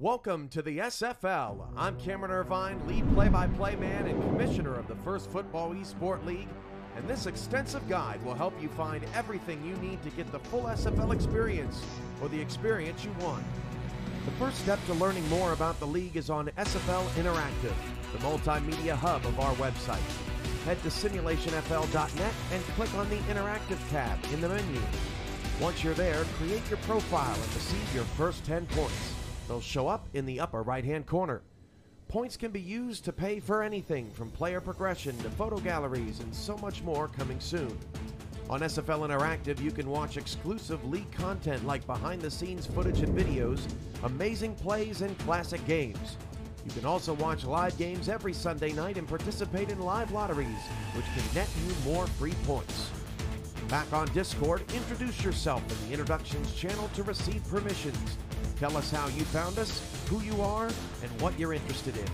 Welcome to the SFL. I'm Cameron Irvine, lead play-by-play man and commissioner of the First Football eSport League, and this extensive guide will help you find everything you need to get the full SFL experience, or the experience you want. The first step to learning more about the league is on SFL Interactive, the multimedia hub of our website. Head to simulationfl.net and click on the Interactive tab in the menu. Once you're there, create your profile and receive your first 10 points. They'll show up in the upper right-hand corner. Points can be used to pay for anything from player progression to photo galleries and so much more coming soon. On SFL Interactive, you can watch exclusive league content like behind-the-scenes footage and videos, amazing plays, and classic games. You can also watch live games every Sunday night and participate in live lotteries, which can net you more free points. Back on Discord, introduce yourself in the Introductions channel to receive permissions. Tell us how you found us, who you are, and what you're interested in.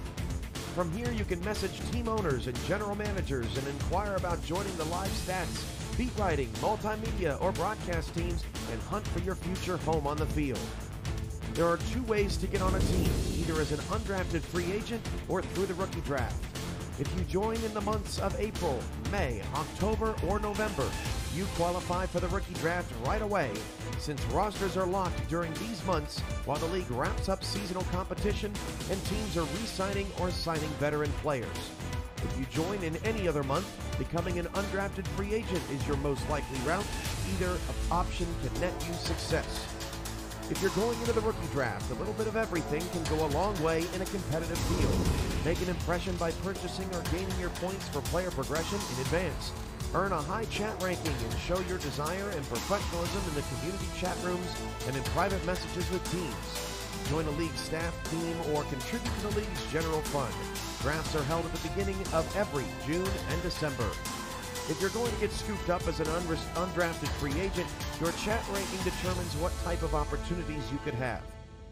From here, you can message team owners and general managers and inquire about joining the live stats, beat writing, multimedia, or broadcast teams and hunt for your future home on the field. There are two ways to get on a team, either as an undrafted free agent or through the rookie draft. If you join in the months of April, May, October, or November, you qualify for the rookie draft right away, since rosters are locked during these months while the league wraps up seasonal competition and teams are re-signing or signing veteran players. If you join in any other month, becoming an undrafted free agent is your most likely route. Either option can net you success. If you're going into the rookie draft, a little bit of everything can go a long way in a competitive field. Make an impression by purchasing or gaining your points for player progression in advance. Earn a high chat ranking and show your desire and professionalism in the community chat rooms and in private messages with teams. Join a league staff, team, or contribute to the league's general fund. Drafts are held at the beginning of every June and December. If you're going to get scooped up as an undrafted free agent, your chat ranking determines what type of opportunities you could have.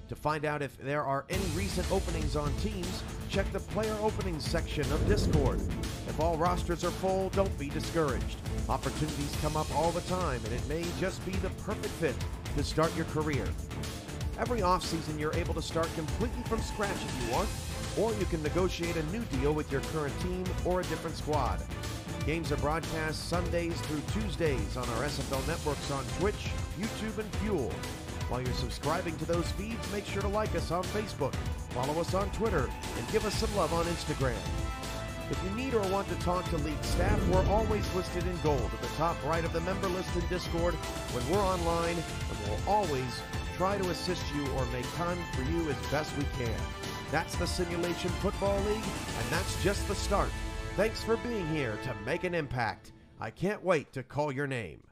To find out if there are any recent openings on teams, check the player openings section of Discord. If all rosters are full, don't be discouraged. Opportunities come up all the time, and it may just be the perfect fit to start your career. Every offseason, you're able to start completely from scratch if you want, or you can negotiate a new deal with your current team or a different squad. Games are broadcast Sundays through Tuesdays on our SFL networks on Twitch, YouTube, and Fuel. While you're subscribing to those feeds, make sure to like us on Facebook, follow us on Twitter, and give us some love on Instagram. If you need or want to talk to league staff, we're always listed in gold at the top right of the member list in Discord when we're online, and we'll always try to assist you or make time for you as best we can. That's the Simulation Football League, and that's just the start. Thanks for being here to make an impact. I can't wait to call your name.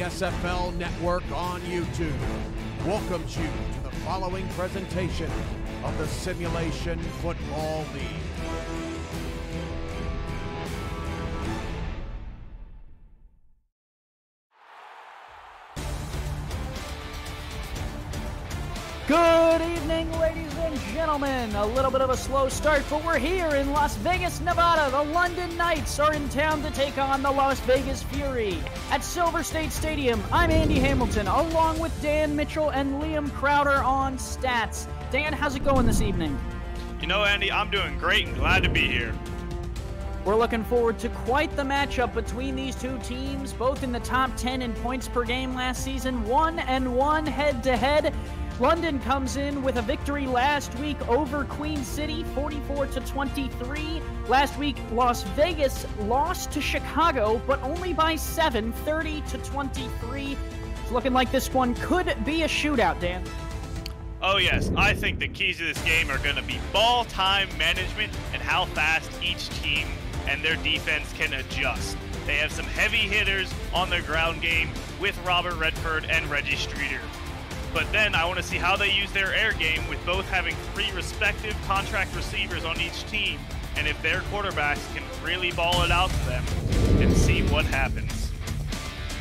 SFL Network on YouTube welcomes you to the following presentation of the Simulation Football League. Good evening, ladies and gentlemen. A little bit of a slow start, but we're here in Las Vegas, Nevada. The London Knights are in town to take on the Las Vegas Fury at Silver State Stadium. I'm Andy Hamilton, along with Dan Mitchell and Liam Crowder on stats. Dan, how's it going this evening? You know, Andy, I'm doing great and glad to be here. We're looking forward to quite the matchup between these two teams, both in the top 10 in points per game last season, 1-1 head-to-head. London comes in with a victory last week over Queen City, 44-23. Last week, Las Vegas lost to Chicago, but only by 7, 30-23. It's looking like this one could be a shootout, Dan. Oh yes, I think the keys to this game are going to be ball time management and how fast each team and their defense can adjust. They have some heavy hitters on their ground game with Robert Redford and Reggie Streeter. But then I want to see how they use their air game with both having 3 respective contract receivers on each team, and if their quarterbacks can really ball it out to them and see what happens.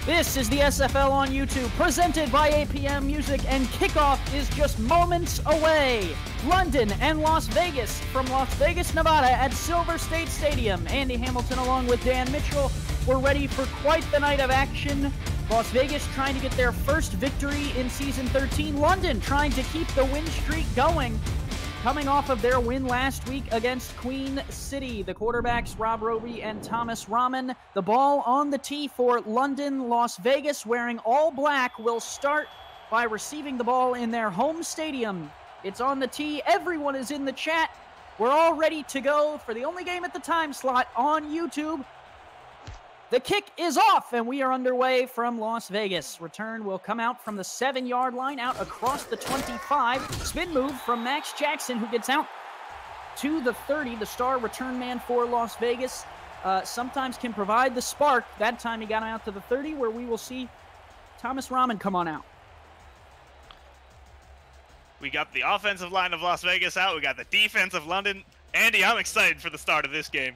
This is the SFL on YouTube, presented by APM Music, and kickoff is just moments away. London and Las Vegas from Las Vegas, Nevada at Silver State Stadium. Andy Hamilton along with Dan Mitchell. We're ready for quite the night of action. Las Vegas trying to get their first victory in Season 13. London trying to keep the win streak going, coming off of their win last week against Queen City. The quarterbacks, Rob Roby and Thomas Rahman. The ball on the tee for London. Las Vegas, wearing all black, will start by receiving the ball in their home stadium. It's on the tee. Everyone is in the chat. We're all ready to go for the only game at the time slot on YouTube. The kick is off, and we are underway from Las Vegas. Return will come out from the 7-yard line, out across the 25. Spin move from Max Jackson, who gets out to the 30. The star return man for Las Vegas sometimes can provide the spark. That time he got out to the 30, where we will see Thomas Rahman come on out. We got the offensive line of Las Vegas out. We got the defense of London. Andy, I'm excited for the start of this game.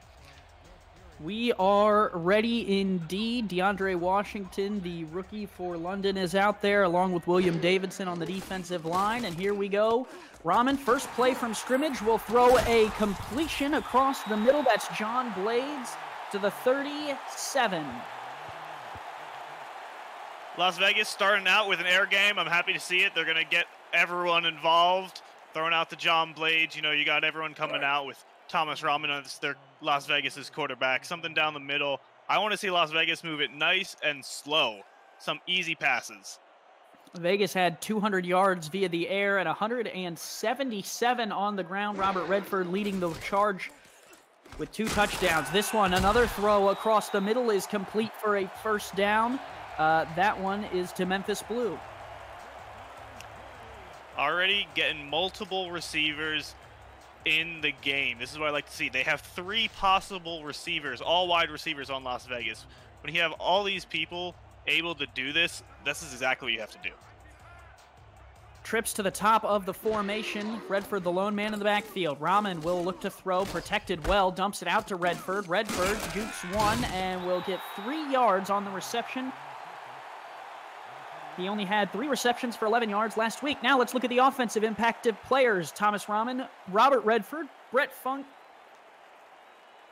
We are ready indeed. DeAndre Washington, the rookie for London, is out there, along with William Davidson on the defensive line. And here we go. Rahman, first play from scrimmage, will throw a completion across the middle. That's John Blades to the 37. Las Vegas starting out with an air game. I'm happy to see it. They're going to get everyone involved, throwing out the John Blades. You know, you got everyone coming out with Thomas Rahman as their Las Vegas's quarterback, something down the middle. I want to see Las Vegas move it nice and slow. Some easy passes. Vegas had 200 yards via the air and 177 on the ground. Robert Redford leading the charge with 2 touchdowns. This one, another throw across the middle, is complete for a first down. That one is to Memphis Blue. Already getting multiple receivers in the game. This is what I like to see. They have 3 possible receivers, all wide receivers on Las Vegas. When you have all these people able to do this, this is exactly what you have to do. Trips to the top of the formation. Redford, the lone man in the backfield. Rahman will look to throw, protected well, dumps it out to Redford. Redford jukes 1 and will get 3 yards on the reception. He only had 3 receptions for 11 yards last week. Now let's look at the offensive impact of players. Thomas Rahman, Robert Redford, Brett Funk,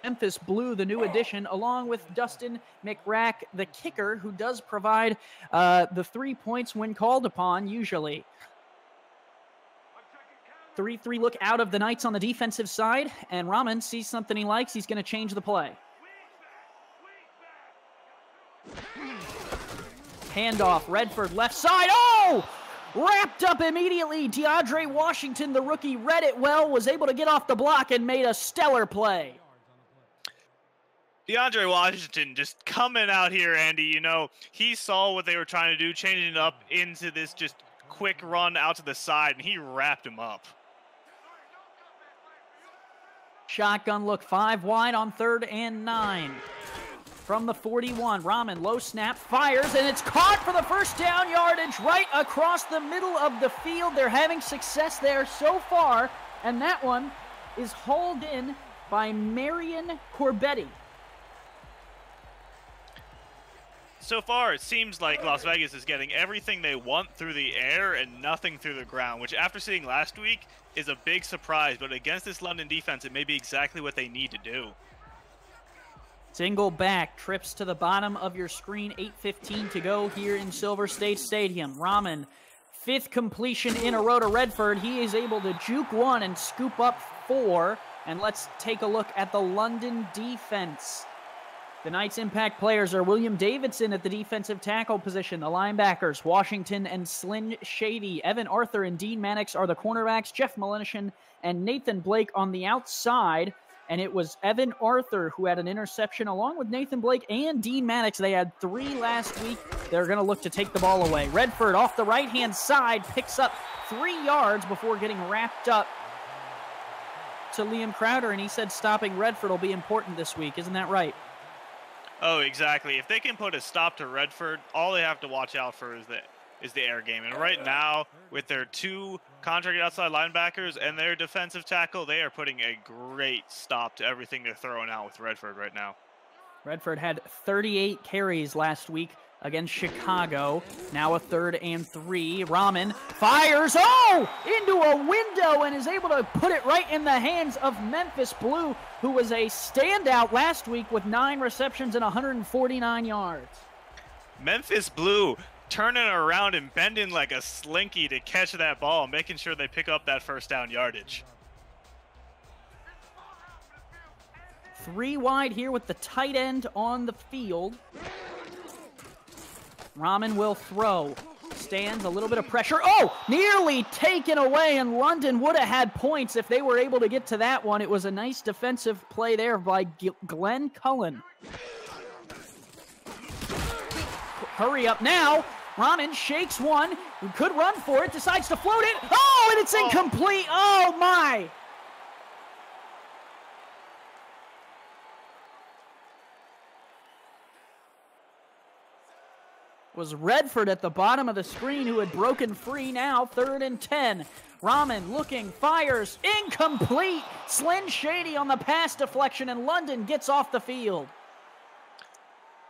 Memphis Blue, the new addition, along with Dustin McRack, the kicker, who does provide the 3 points when called upon, usually. 3-3 look out of the Knights on the defensive side, and Rahman sees something he likes. He's going to change the play. Handoff, Redford left side. Oh! Wrapped up immediately. DeAndre Washington, the rookie, read it well, was able to get off the block and made a stellar play. DeAndre Washington just coming out here, Andy. You know, he saw what they were trying to do, changing it up into this just quick run out to the side, and he wrapped him up. Shotgun look, 5 wide on 3rd and 9. from the 41. Rahman, low snap, fires, and it's caught for the first down yardage right across the middle of the field. They're having success there so far, and that one is hauled in by Marion Corbetti. So far, it seems like Las Vegas is getting everything they want through the air and nothing through the ground, which after seeing last week is a big surprise, but against this London defense, it may be exactly what they need to do. Single back, trips to the bottom of your screen, 8:15 to go here in Silver State Stadium. Rahman, 5th completion in a row to Redford. He is able to juke 1 and scoop up 4. And let's take a look at the London defense. The Knights' impact players are William Davidson at the defensive tackle position. The linebackers, Washington and Slyn Shady. Evan Arthur and Dean Mannix are the cornerbacks. Jeff Malinishin and Nathan Blake on the outside. And it was Evan Arthur who had an interception along with Nathan Blake and Dean Mannix. They had 3 last week. They're going to look to take the ball away. Redford off the right-hand side picks up 3 yards before getting wrapped up to Liam Crowder, and he said stopping Redford will be important this week. Isn't that right? Oh, exactly. If they can put a stop to Redford, all they have to watch out for is the air game. And right now, with their 2 contracted outside linebackers and their defensive tackle, they are putting a great stop to everything they're throwing out with Redford right now. Redford had 38 carries last week against Chicago. Now a 3rd and 3. Rahman fires, into a window and is able to put it right in the hands of Memphis Blue, who was a standout last week with 9 receptions and 149 yards. Memphis Blue turning around and bending like a slinky to catch that ball, making sure they pick up that first down yardage. 3 wide here with the tight end on the field. Rahman will throw. Stands, a little bit of pressure. Nearly taken away, and London would have had points if they were able to get to that one. It was a nice defensive play there by Glenn Cullen. Hurry up now. Rahman shakes one, could run for it, decides to float it. And it's incomplete. Oh, my. Was Redford at the bottom of the screen who had broken free. Now 3rd and 10. Rahman looking, fires, incomplete. Slyn Shady on the pass deflection, and London gets off the field.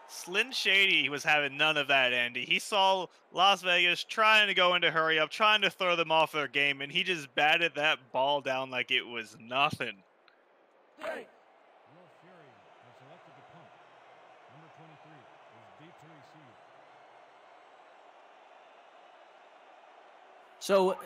Slyn Shady was having none of that, Andy. He saw Las Vegas trying to go into hurry up, trying to throw them off their game, and he just batted that ball down like it was nothing. Hey. So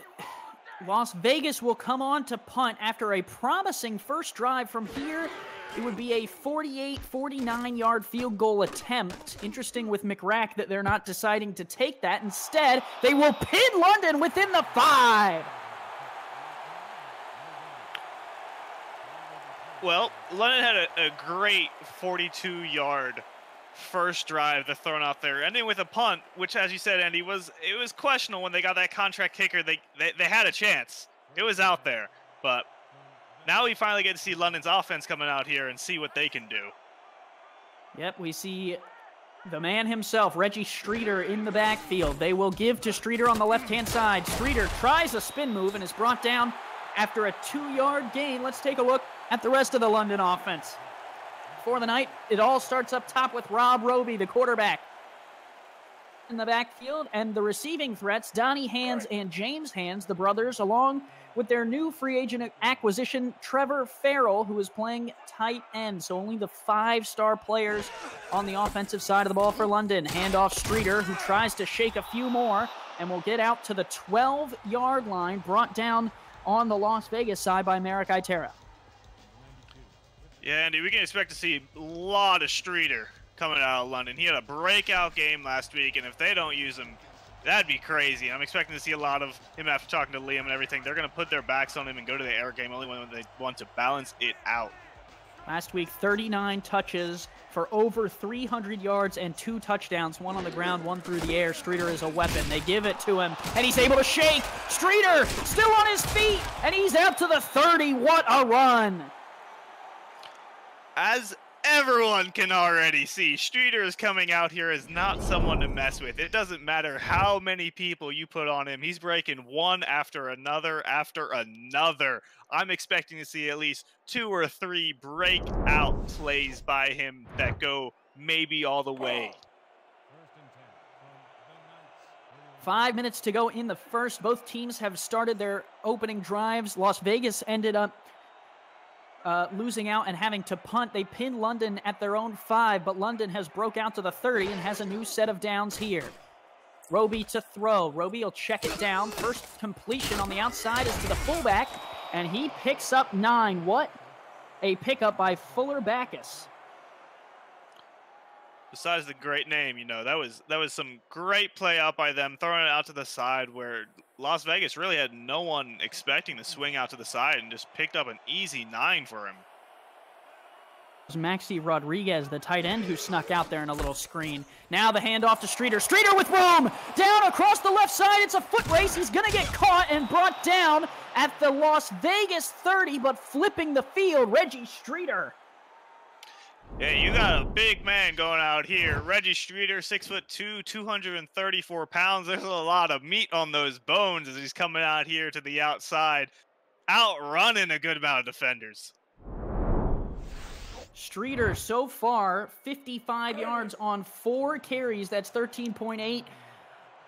Las Vegas will come on to punt after a promising first drive from here. It would be a 49-yard field goal attempt. Interesting with McRack that they're not deciding to take that. Instead, they will pin London within the 5. Well, London had a great 42-yard first drive they're throwing out there, ending with a punt, which, as you said, Andy, it was questionable when they got that contract kicker. They had a chance. It was out there, but now we finally get to see London's offense coming out here and see what they can do. Yep, we see the man himself, Reggie Streeter, in the backfield. They will give to Streeter on the left-hand side. Streeter tries a spin move and is brought down after a 2-yard gain. Let's take a look at the rest of the London offense. For the night, it all starts up top with Rob Roby, the quarterback, in the backfield, and the receiving threats, Donnie Hands and James Hands, the brothers, along with their new free agent acquisition, Trevor Farrell, who is playing tight end. So only the 5-star players on the offensive side of the ball for London. Handoff Streeter, who tries to shake a few more and will get out to the 12-yard line, brought down on the Las Vegas side by Merrick Itera. Yeah, Andy, we can expect to see a lot of Streeter coming out of London. He had a breakout game last week, and if they don't use him, that'd be crazy. I'm expecting to see a lot of him after talking to Liam and everything. They're going to put their backs on him and go to the air game only when they want to balance it out. Last week, 39 touches for over 300 yards and 2 touchdowns, 1 on the ground, 1 through the air. Streeter is a weapon. They give it to him, and he's able to shake. Streeter still on his feet, and he's out to the 30. What a run. As Everyone can already see Streeter is coming out here as not someone to mess with. It doesn't matter how many people you put on him. He's breaking one after another after another. I'm expecting to see at least 2 or 3 breakout plays by him that go maybe all the way. 5 minutes to go in the first. Both teams have started their opening drives. Las Vegas ended up losing out and having to punt. They pinned London at their own 5, but London has broke out to the 30 and has a new set of downs here. Roby to throw. Roby will check it down. First completion on the outside is to the fullback, and he picks up 9. What a pickup by Fuller Backus. Besides the great name, you know, that was some great play out by them, throwing it out to the side where Las Vegas really had no one expecting to swing out to the side and just picked up an easy 9 for him. It was Maxi Rodriguez, the tight end, who snuck out there in a little screen. Now the handoff to Streeter. Streeter with room! Down across the left side. It's a foot race. He's going to get caught and brought down at the Las Vegas 30, but flipping the field, Reggie Streeter. Yeah, you got a big man going out here. Reggie Streeter, 6'2", 234 pounds. There's a lot of meat on those bones as he's coming out here to the outside, outrunning a good amount of defenders. Streeter so far 55 yards on 4 carries. That's 13.8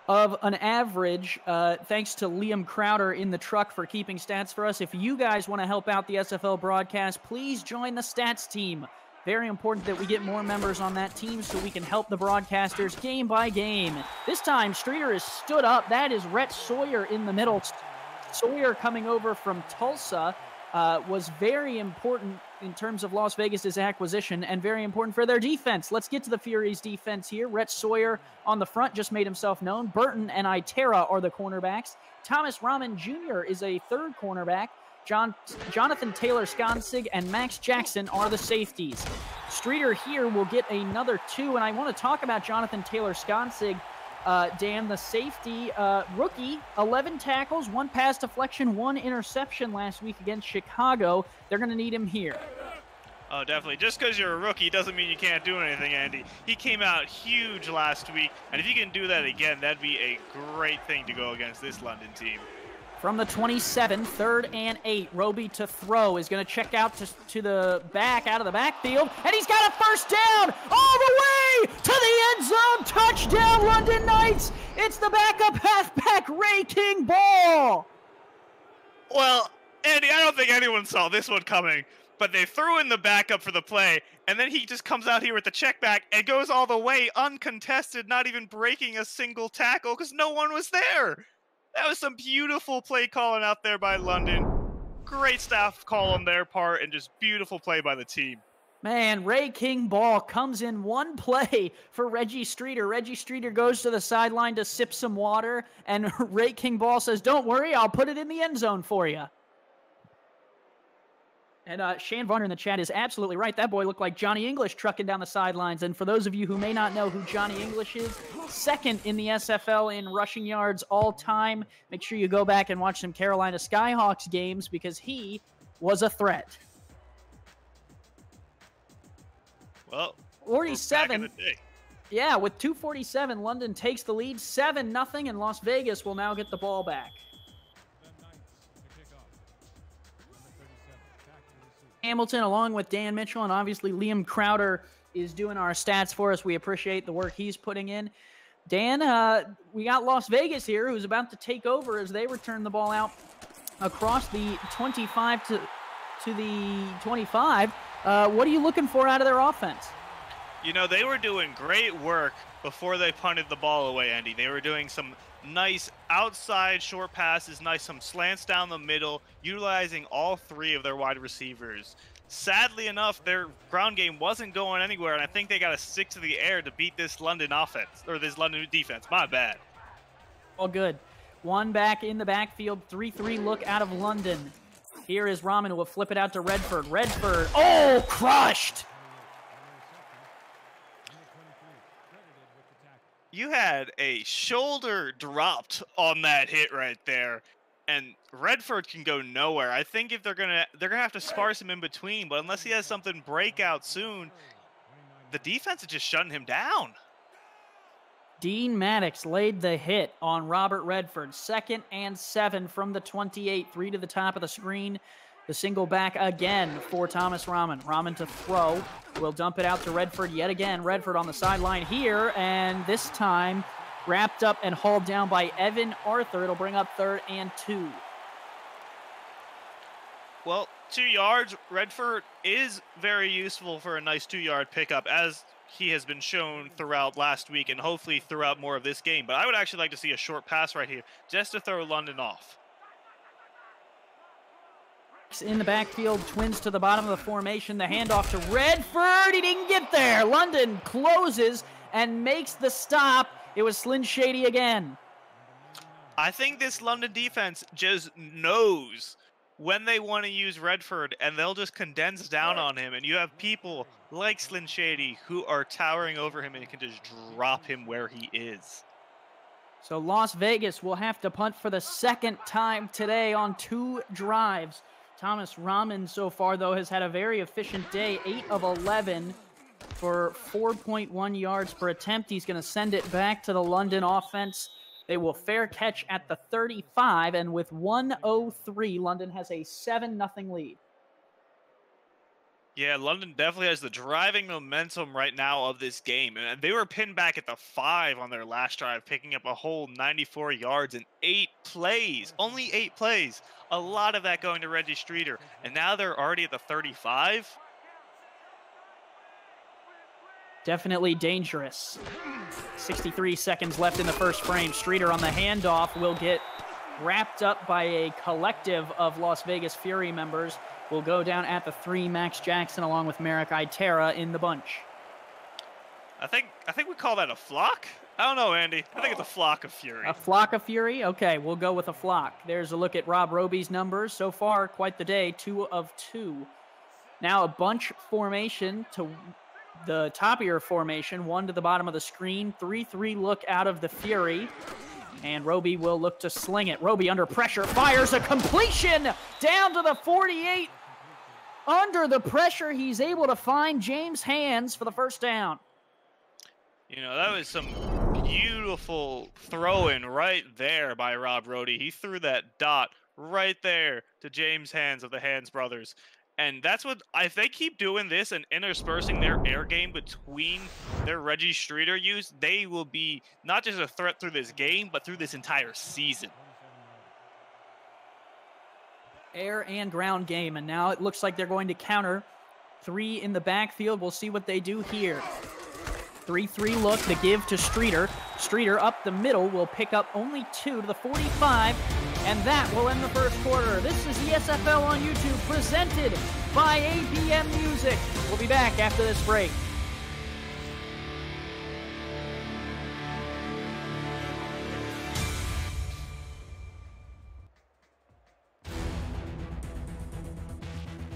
of an average, thanks to Liam Crowder in the truck for keeping stats for us. If you guys want to help out the SFL broadcast, please join the stats team. Very important that we get more members on that team so we can help the broadcasters game by game. This time, Streeter is stood up. That is Rhett Sawyer in the middle. Sawyer coming over from Tulsa was very important in terms of Las Vegas' acquisition and very important for their defense. Let's get to the Furies' defense here. Rhett Sawyer on the front just made himself known. Burton and Itera are the cornerbacks. Thomas Rahman Jr. is a third cornerback. Jonathan Taylor-Skonsig and Max Jackson are the safeties. Streeter here will get another 2, and I want to talk about Jonathan Taylor-Skonsig, Dan, the safety rookie, 11 tackles, 1 pass deflection, 1 interception last week against Chicago. They're going to need him here. Oh, definitely. Just because you're a rookie doesn't mean you can't do anything, Andy. He came out huge last week, and if you can do that again, that'd be a great thing to go against this London team. From the 27, 3rd and 8, Roby to throw is going to check out to the back, out of the backfield, and he's got a first down all the way to the end zone. Touchdown, London Knights. It's the backup halfback, Ray King Ball. Well, Andy, I don't think anyone saw this one coming, but they threw in the backup for the play, and then he just comes out here with the check back and goes all the way uncontested, not even breaking a single tackle because no one was there. That was some beautiful play calling out there by London. Great staff call on their part and just beautiful play by the team. Man, Ray King Ball comes in one play for Reggie Streeter. Reggie Streeter goes to the sideline to sip some water, and Ray King Ball says, "Don't worry, I'll put it in the end zone for you." And Shan Varner in the chat is absolutely right. That boy looked like Johnny English trucking down the sidelines. And for those of you who may not know who Johnny English is, 2nd in the SFL in rushing yards all time. Make sure you go back and watch some Carolina Skyhawks games because he was a threat. Well, 47. Yeah, with 2:47, London takes the lead 7-0, and Las Vegas will now get the ball back. Hamilton, along with Dan Mitchell, and obviously Liam Crowder is doing our stats for us. We appreciate the work he's putting in. Dan, we got Las Vegas here, who's about to take over as they return the ball out across the 25 to the 25. What are you looking for out of their offense? You know, they were doing great work before they punted the ball away, Andy. They were doing some nice outside short passes, some slants down the middle, utilizing all 3 of their wide receivers. Sadly enough, their ground game wasn't going anywhere, and I think they got to stick to the air to beat this London offense, or this London defense. My bad. All good. 1 back in the backfield, 3-3 look out of London. Here is Rahman, who will flip it out to Redford. Redford, oh, crushed! You had a shoulder dropped on that hit right there. And Redford can go nowhere. I think if they're gonna have to sparse him in between, but unless he has something break out soon, the defense is just shutting him down. Dean Maddox laid the hit on Robert Redford. 2nd and 7 from the 28. 3 to the top of the screen. The single back again for Thomas Rahman. Rahman to throw. Will dump it out to Redford yet again. Redford on the sideline here, and this time wrapped up and hauled down by Evan Arthur. It'll bring up 3rd and 2. Well, 2 yards. Redford is very useful for a nice 2-yard pickup, as he has been shown throughout last week and hopefully throughout more of this game. But I would actually like to see a short pass right here just to throw London off. In the backfield, Twins to the bottom of the formation. The handoff to Redford. He didn't get there. London closes and makes the stop. It was Slyn Shady again. I think this London defense just knows when they want to use Redford, and they'll just condense down on him. And you have people like Slyn Shady who are towering over him and can just drop him where he is. So Las Vegas will have to punt for the 2nd time today on 2 drives. Thomas Rahman so far, though, has had a very efficient day. 8 of 11 for 4.1 yards per attempt. He's going to send it back to the London offense. They will fair catch at the 35, and with 1:03, London has a 7-0 lead. Yeah, London definitely has the driving momentum right now of this game. And they were pinned back at the 5 on their last drive, picking up a whole 94 yards in 8 plays. Only 8 plays. A lot of that going to Reggie Streeter. And now they're already at the 35. Definitely dangerous. 63 seconds left in the first frame. Streeter on the handoff will get wrapped up by a collective of Las Vegas Fury members. Will go down at the 3. Max Jackson along with Merrick Itera in the bunch. I think we call that a flock? I don't know, Andy. I think it's a flock of Fury. A flock of Fury? Okay, we'll go with a flock. There's a look at Rob Roby's numbers. So far, quite the day, 2 of 2. Now a bunch formation to the top of your formation, 1 to the bottom of the screen. 3-3 look out of the Fury. And Roby will look to sling it. Roby under pressure, fires a completion down to the 48. Under the pressure, he's able to find James Hands for the first down. You know, that was some beautiful throw-in right there by Rob Roby. He threw that dot right there to James Hands of the Hands brothers. And that's what, if they keep doing this and interspersing their air game between their Reggie Streeter use, they will be not just a threat through this game, but through this entire season. Air and ground game, and now it looks like they're going to counter 3 in the backfield. We'll see what they do here. 3-3 look, the give to Streeter. Streeter up the middle will pick up only 2 to the 45, and that will end the first quarter. This is the SFL on YouTube, presented by APM Music. We'll be back after this break.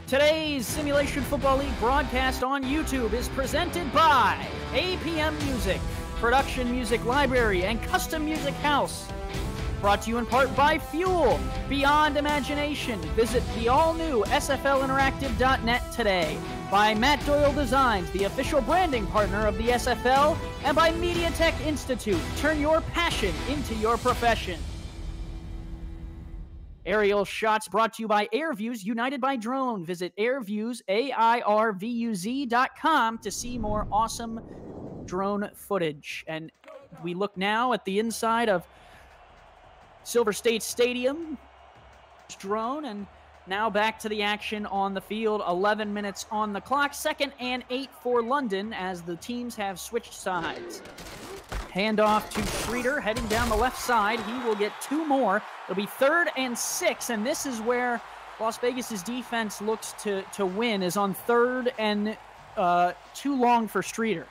Today's Simulation Football League broadcast on YouTube is presented by APM Music, Production Music Library, and Custom Music House. Brought to you in part by Fuel, Beyond Imagination. Visit the all-new SFLinteractive.net today. By Matt Doyle Designs, the official branding partner of the SFL. And by MediaTek Institute. Turn your passion into your profession. Aerial shots brought to you by AirViews United by Drone. Visit AirViews, AIRVUZ.com to see more awesome drone footage. And we look now at the inside of Silver State Stadium. Drone, and now back to the action on the field. 11 minutes on the clock. 2nd and 8 for London as the teams have switched sides. Handoff to Streeter, heading down the left side. He will get 2 more. It'll be 3rd and 6, and this is where Las Vegas's defense looks to win, is on 3rd and too long for Streeter.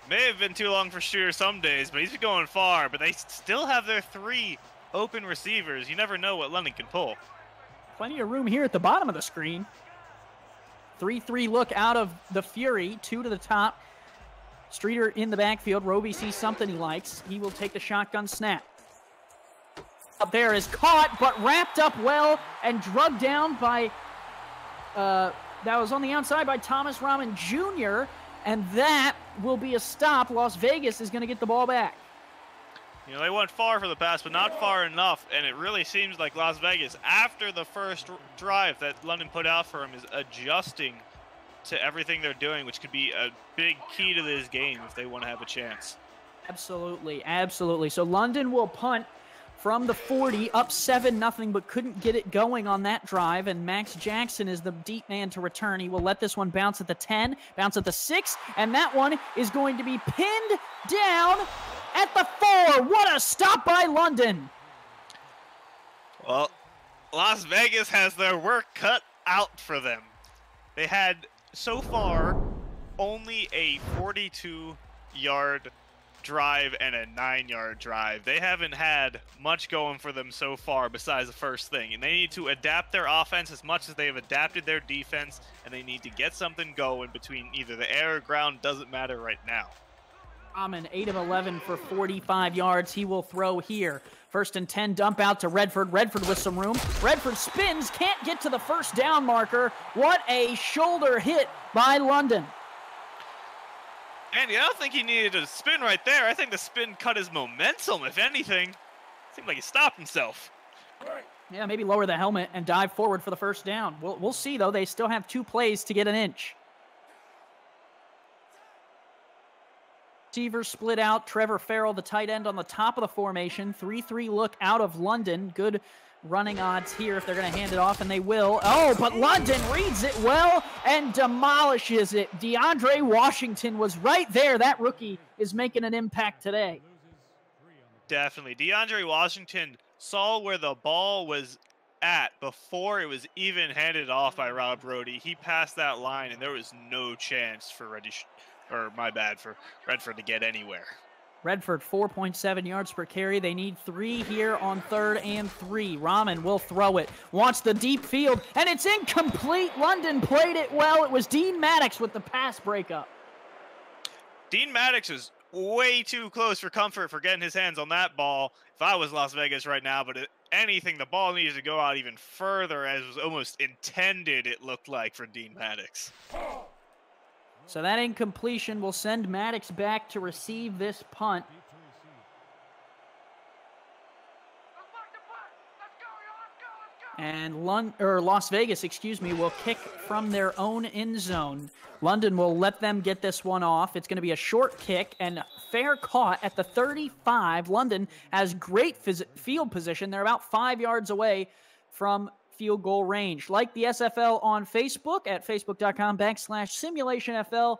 May have been too long for Streeter some days, but he's going far. But they still have their 3 open receivers. You never know what London can pull. Plenty of room here at the bottom of the screen. 3-3 look out of the Fury, 2 to the top. Streeter in the backfield. Roby sees something he likes. He will take the shotgun snap. Up there is caught, but wrapped up well and drugged down by, that was on the outside by Thomas Rahman Jr., and that will be a stop. Las Vegas is going to get the ball back. You know, they went far for the pass, but not far enough, and it really seems like Las Vegas, after the first drive that London put out for him, is adjusting to everything they're doing, which could be a big key to this game if they want to have a chance. Absolutely, absolutely. So London will punt from the 40, up 7-0, but couldn't get it going on that drive, and Max Jackson is the deep man to return. He will let this one bounce at the 10, bounce at the 6, and that one is going to be pinned down at the 4. What a stop by London. Well, Las Vegas has their work cut out for them. They had, so far, only a 42-yard drive and a 9-yard drive. They haven't had much going for them so far besides the first thing, and they need to adapt their offense as much as they have adapted their defense, and they need to get something going between either the air or ground. Doesn't matter right now. Rahman, 8 of 11 for 45 yards. He will throw here. 1st and 10, dump out to Redford. Redford with some room. Redford spins, can't get to the first down marker. What a shoulder hit by London. Andy, I don't think he needed a spin right there. I think the spin cut his momentum, if anything. Seemed like he stopped himself. Yeah, maybe lower the helmet and dive forward for the first down. We'll see, though. They still have 2 plays to get an inch. Receivers split out. Trevor Farrell, the tight end, on the top of the formation. 3-3 look out of London. Good running odds here if they're going to hand it off, and they will. Oh, but London reads it well and demolishes it. DeAndre Washington was right there. That rookie is making an impact today. Definitely. DeAndre Washington saw where the ball was at before it was even handed off by Rob Brody. He passed that line, and there was no chance for for Redford to get anywhere. Redford, 4.7 yards per carry. They need 3 here on 3rd and 3. Rahman will throw it. Wants the deep field, and it's incomplete. London played it well. It was Dean Maddox with the pass breakup. Dean Maddox was way too close for comfort for getting his hands on that ball. If I was Las Vegas right now, but if anything, the ball needed to go out even further, as was almost intended, it looked like, for Dean Maddox. So that incompletion will send Maddox back to receive this punt. And Las Vegas, will kick from their own end zone. London will let them get this one off. It's going to be a short kick and fair caught at the 35. London has great field position. They're about 5 yards away from field goal range. Like the SFL on Facebook at facebook.com/simulationfl.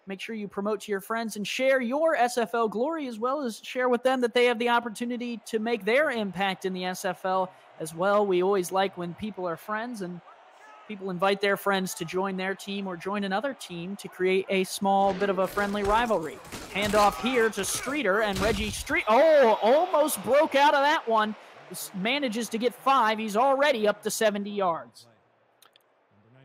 Make sure you promote to your friends and share your SFL glory, as well as share with them that they have the opportunity to make their impact in the SFL as well. We always like when people are friends and people invite their friends to join their team or join another team to create a small bit of a friendly rivalry. Handoff here to Streeter, and Reggie almost broke out of that one. Manages to get 5. He's already up to 70 yards.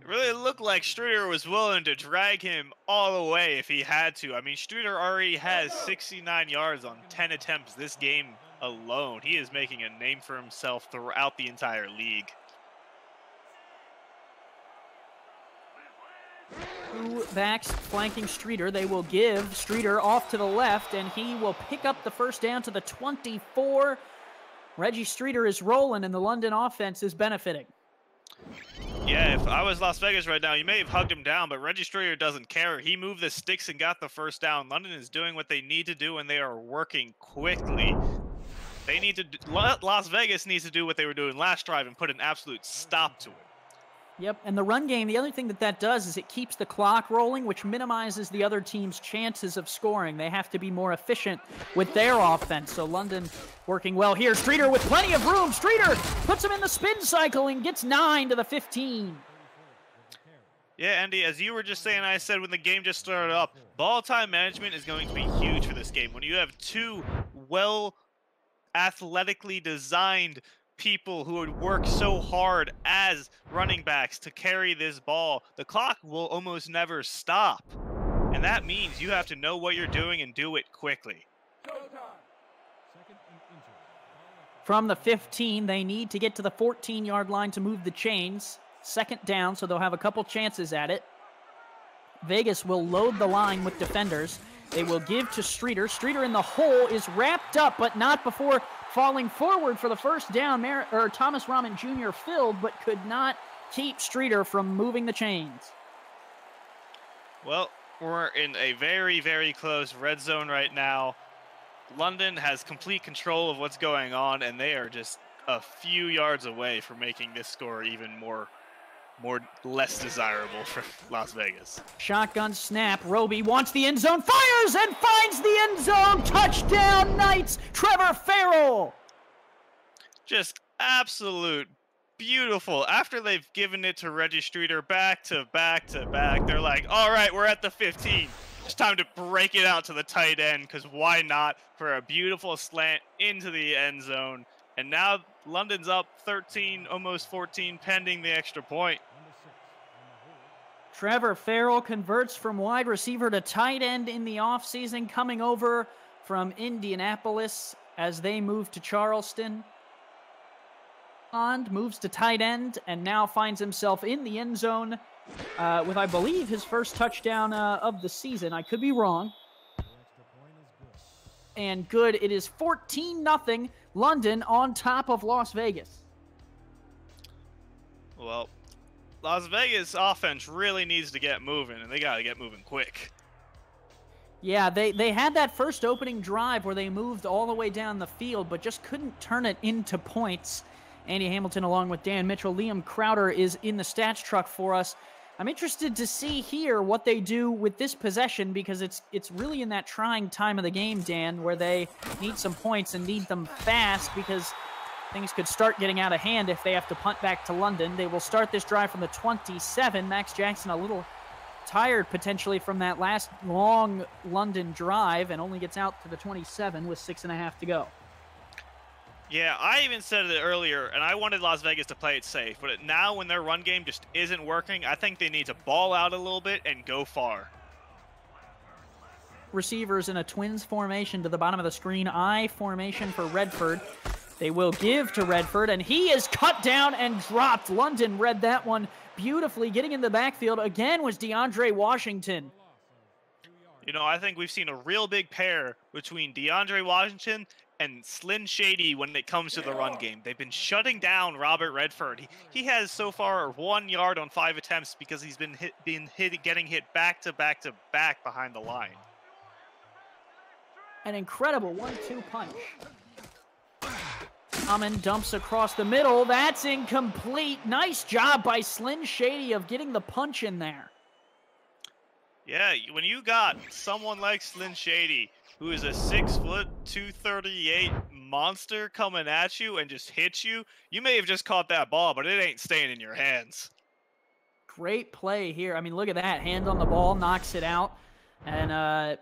It really looked like Streeter was willing to drag him all the way if he had to. I mean, Streeter already has 69 yards on 10 attempts this game alone. He is making a name for himself throughout the entire league. 2 backs flanking Streeter. They will give Streeter off to the left, and he will pick up the first down to the 24. Reggie Streeter is rolling, and the London offense is benefiting. Yeah, if I was Las Vegas right now, you may have hugged him down, but Reggie Streeter doesn't care. He moved the sticks and got the first down. London is doing what they need to do, and they are working quickly. They need to. Las Vegas needs to do what they were doing last drive and put an absolute stop to it. Yep, and the run game, the other thing that does is it keeps the clock rolling, which minimizes the other team's chances of scoring. They have to be more efficient with their offense. So London working well here. Streeter with plenty of room. Streeter puts him in the spin cycle and gets 9 to the 15. Yeah, Andy, as you were just saying, I said when the game just started up, ball time management is going to be huge for this game. When you have 2 well athletically designed people who would work so hard as running backs to carry this ball, the clock will almost never stop. And that means you have to know what you're doing and do it quickly. from the 15. They need to get to the 14-yard line to move the chains. Second down, so they'll have a couple chances at it. Vegas will load the line with defenders. They will give to Streeter. Streeter in the hole is wrapped up, but not before falling forward for the first down. Thomas Rahman Jr. filled, but could not keep Streeter from moving the chains. Well, we're in a very, very close red zone right now. London has complete control of what's going on, and they are just a few yards away from making this score even less desirable for Las Vegas. Shotgun snap. Roby wants the end zone, fires and finds the end zone. Touchdown Knights. Trevor Farrell. Just absolute beautiful. After they've given it to Reggie Streeter back to back to back, they're like, all right, we're at the 15. It's time to break it out to the tight end, because why not, for a beautiful slant into the end zone. And now London's up 13, almost 14, pending the extra point. Trevor Farrell converts from wide receiver to tight end in the offseason, coming over from Indianapolis as they move to Charleston. Moves to tight end and now finds himself in the end zone with, I believe, his first touchdown of the season. I could be wrong. And good. It is 14-0 London on top of Las Vegas. Well, Las Vegas offense really needs to get moving, and they got to get moving quick. Yeah, they had that first opening drive where they moved all the way down the field, but just couldn't turn it into points. Andy Hamilton along with Dan Mitchell. Liam Crowder is in the stats truck for us. I'm interested to see here what they do with this possession, because it's really in that trying time of the game, Dan, where they need some points and need them fast, because things could start getting out of hand if they have to punt back to London. They will start this drive from the 27. Max Jackson a little tired potentially from that last long London drive, and only gets out to the 27 with 6.5 to go. Yeah, I even said it earlier, and I wanted Las Vegas to play it safe. But now when their run game just isn't working, I think they need to ball out a little bit and go far. Receivers in a twins formation to the bottom of the screen. I formation for Redford. They will give to Redford, and he is cut down and dropped. London read that one beautifully. Getting in the backfield again was DeAndre Washington. You know, I think we've seen a real big pair between DeAndre Washington and Slyn Shady when it comes to the run game. They've been shutting down Robert Redford. He has so far 1 yard on 5 attempts because he's been getting hit back to back to back behind the line. An incredible 1-2 punch. Hammond dumps across the middle. That's incomplete. Nice job by Slyn Shady of getting the punch in there. Yeah, when you got someone like Slyn Shady, who is a 6 foot, 238 monster coming at you and just hits you, you may have just caught that ball, but it ain't staying in your hands. Great play here. I mean, look at that. Hand on the ball, knocks it out. And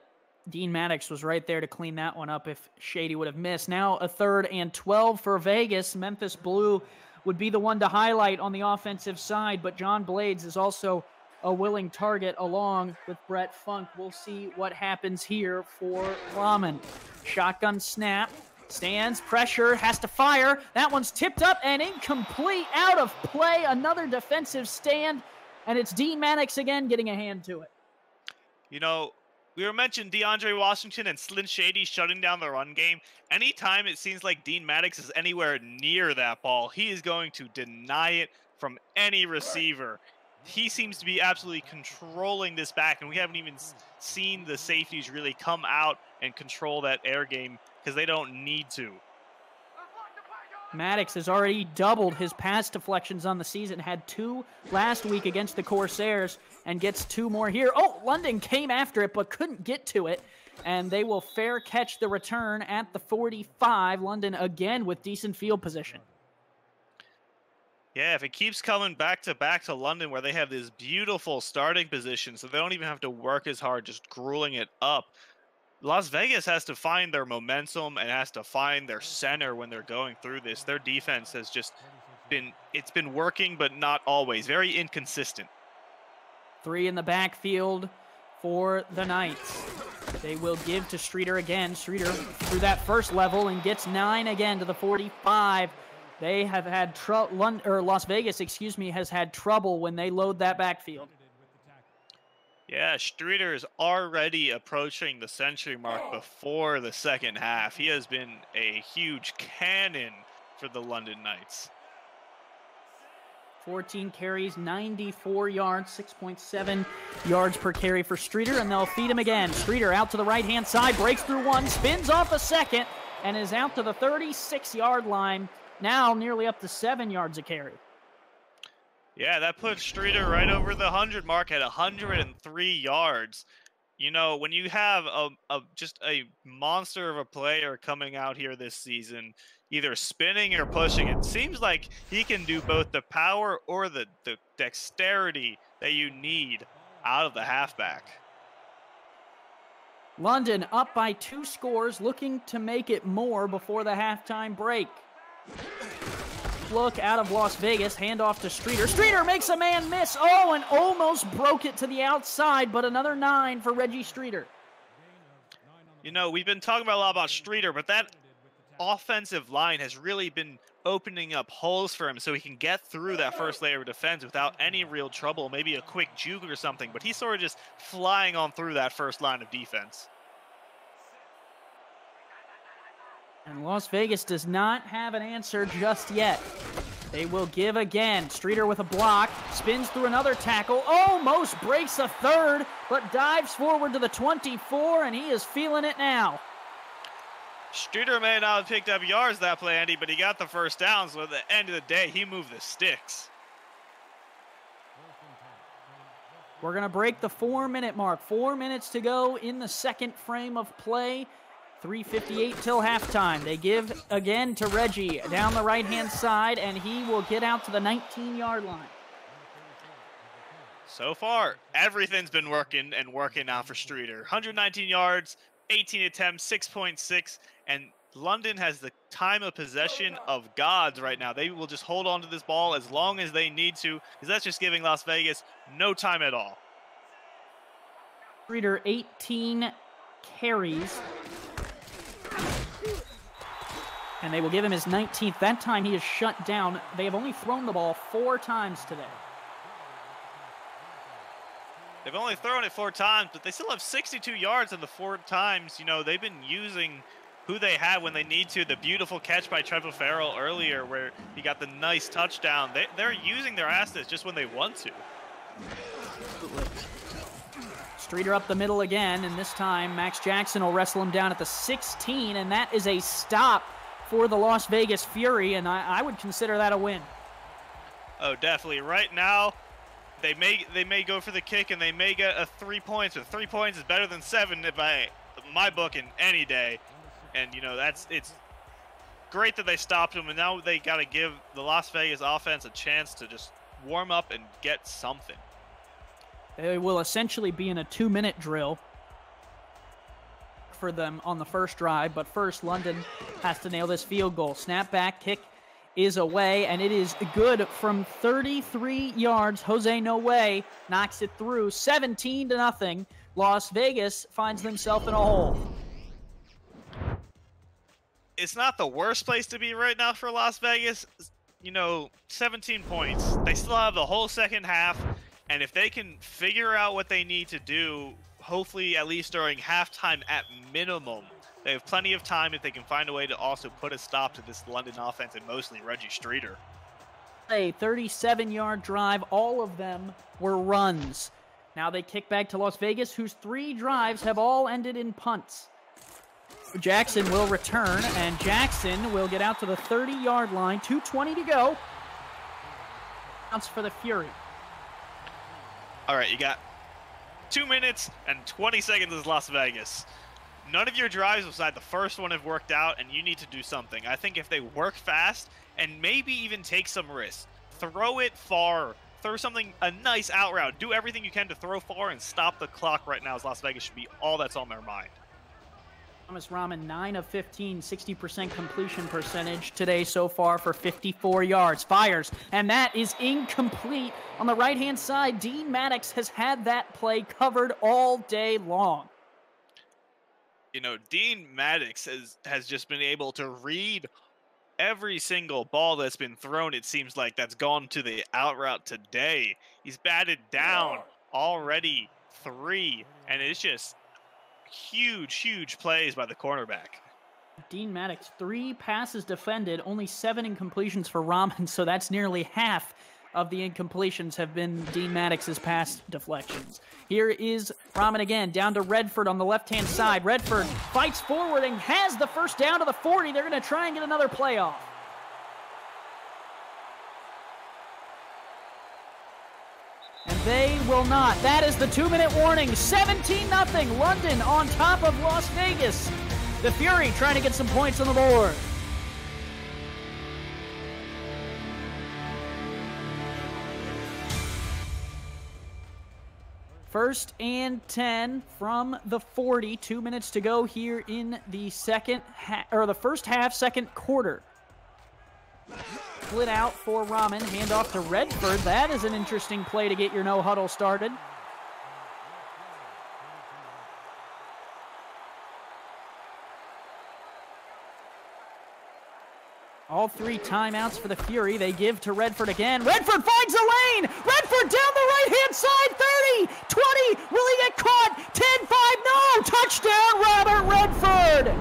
Dean Maddox was right there to clean that one up if Shady would have missed. Now a 3rd and 12 for Vegas. Memphis Blue would be the one to highlight on the offensive side, but John Blades is also a willing target along with Brett Funk. We'll see what happens here for Rahman. Shotgun snap, stands, pressure, has to fire. That one's tipped up and incomplete, out of play. Another defensive stand, and it's Dean Maddox again getting a hand to it. You know, we were mentioning DeAndre Washington and Slyn Shady shutting down the run game. Anytime it seems like Dean Maddox is anywhere near that ball, he is going to deny it from any receiver. He seems to be absolutely controlling this back, and we haven't even seen the safeties really come out and control that air game because they don't need to. Maddox has already doubled his pass deflections on the season, had 2 last week against the Corsairs, and gets 2 more here. Oh, London came after it but couldn't get to it, and they will fair catch the return at the 45. London again with decent field position. Yeah, if it keeps coming back to London where they have this beautiful starting position so they don't even have to work as hard, just grueling it up, Las Vegas has to find their momentum and has to find their center when they're going through this. Their defense has just been working, but not always. Very inconsistent. 3 in the backfield for the Knights. They will give to Streeter again. Streeter through that first level and gets 9 again to the 45. They have had Las Vegas, has had trouble when they load that backfield. Yeah, Streeter is already approaching the century mark before the second half. He has been a huge cannon for the London Knights. 14 carries, 94 yards, 6.7 yards per carry for Streeter, and they'll feed him again. Streeter out to the right-hand side, breaks through one, spins off a second, and is out to the 36-yard line, now nearly up to 7 yards a carry. Yeah, that puts Streeter right over the 100 mark at 103 yards. You know, when you have just a monster of a player coming out here this season, either spinning or pushing, it seems like he can do both the power or the dexterity that you need out of the halfback. London up by 2 scores, looking to make it more before the halftime break. Look out of Las Vegas, handoff to Streeter. Streeter makes a man miss. Oh, and almost broke it to the outside, but another 9 for Reggie Streeter. You know, we've been talking about a lot about Streeter, but that offensive line has really been opening up holes for him so he can get through that first layer of defense without any real trouble, maybe a quick juke or something, but he's sort of just flying on through that first line of defense. And Las Vegas does not have an answer just yet. They will give again. Streeter with a block, spins through another tackle, almost breaks a third, but dives forward to the 24, and he is feeling it now. Streeter may not have picked up yards that play, Andy, but he got the first down, so at the end of the day, he moved the sticks. We're going to break the 4-minute mark. 4 minutes to go in the second frame of play. 3:58 till halftime. They give again to Reggie down the right-hand side, and he will get out to the 19-yard line. So far, everything's been working out for Streeter. 119 yards, 18 attempts, 6.6, and London has the time of possession of gods right now. They will just hold on to this ball as long as they need to, because that's just giving Las Vegas no time at all. Streeter, 18 carries. And they will give him his 19th. That time he is shut down. They have only thrown the ball 4 times today. They've only thrown it 4 times, but they still have 62 yards in the 4 times. You know, they've been using who they have when they need to. The beautiful catch by Trevor Farrell earlier where he got the nice touchdown. They're using their assets just when they want to. Streeter up the middle again, and this time Max Jackson will wrestle him down at the 16, and that is a stop for the Las Vegas Fury, and I would consider that a win. Oh, definitely. Right now, they may go for the kick, and they may get a 3 points, but 3 points is better than 7 by my book in any day. And, you know, it's great that they stopped him, and now they got to give the Las Vegas offense a chance to just warm up and get something. They will essentially be in a 2-minute drill for them on the first drive, but first London has to nail this field goal. Snap back, kick is away, and it is good from 33 yards. Jose No Way knocks it through, 17-0. Las Vegas finds themselves in a hole. It's not the worst place to be right now for Las Vegas. You know, 17 points. They still have the whole second half, and if they can figure out what they need to do, hopefully at least during halftime at minimum, they have plenty of time if they can find a way to also put a stop to this London offense and mostly Reggie Streeter. A 37-yard drive, all of them were runs. Now they kick back to Las Vegas, whose 3 drives have all ended in punts. Jackson will return, and Jackson will get out to the 30-yard line. 2:20 to go. Counts for the Fury. All right, you got 2 minutes and 20 seconds as Las Vegas. None of your drives beside the first one have worked out, and you need to do something. I think if they work fast and maybe even take some risks, throw it far, throw something, a nice out route, do everything you can to throw far and stop the clock right now, as Las Vegas should be all that's on their mind. Thomas Rahman, 9 of 15, 60% completion percentage today so far for 54 yards. Fires, and that is incomplete. On the right-hand side, Dean Maddox has had that play covered all day long. You know, Dean Maddox has just been able to read every single ball that's been thrown. It seems like that's gone to the out route today. He's batted down already 3, and it's just huge plays by the cornerback. Dean Maddox, 3 passes defended, only 7 incompletions for Rahman, so that's nearly half of the incompletions have been Dean Maddox's pass deflections. Here is Rahman again, down to Redford on the left-hand side. Redford fights forward and has the first down to the 40. They're going to try and get another playoff. And they will not. That is the 2-minute warning. 17-0. London on top of Las Vegas. The Fury trying to get some points on the board. First and 10 from the 40. 2 minutes to go here in the first half, second quarter. Split out for Rahman. Handoff to Redford. That is an interesting play to get your no huddle started. All 3 timeouts for the Fury. They give to Redford again. Redford finds a lane! Redford down the right-hand side! 30! 20! Will he get caught? 10-5! No! Touchdown, Robert Redford!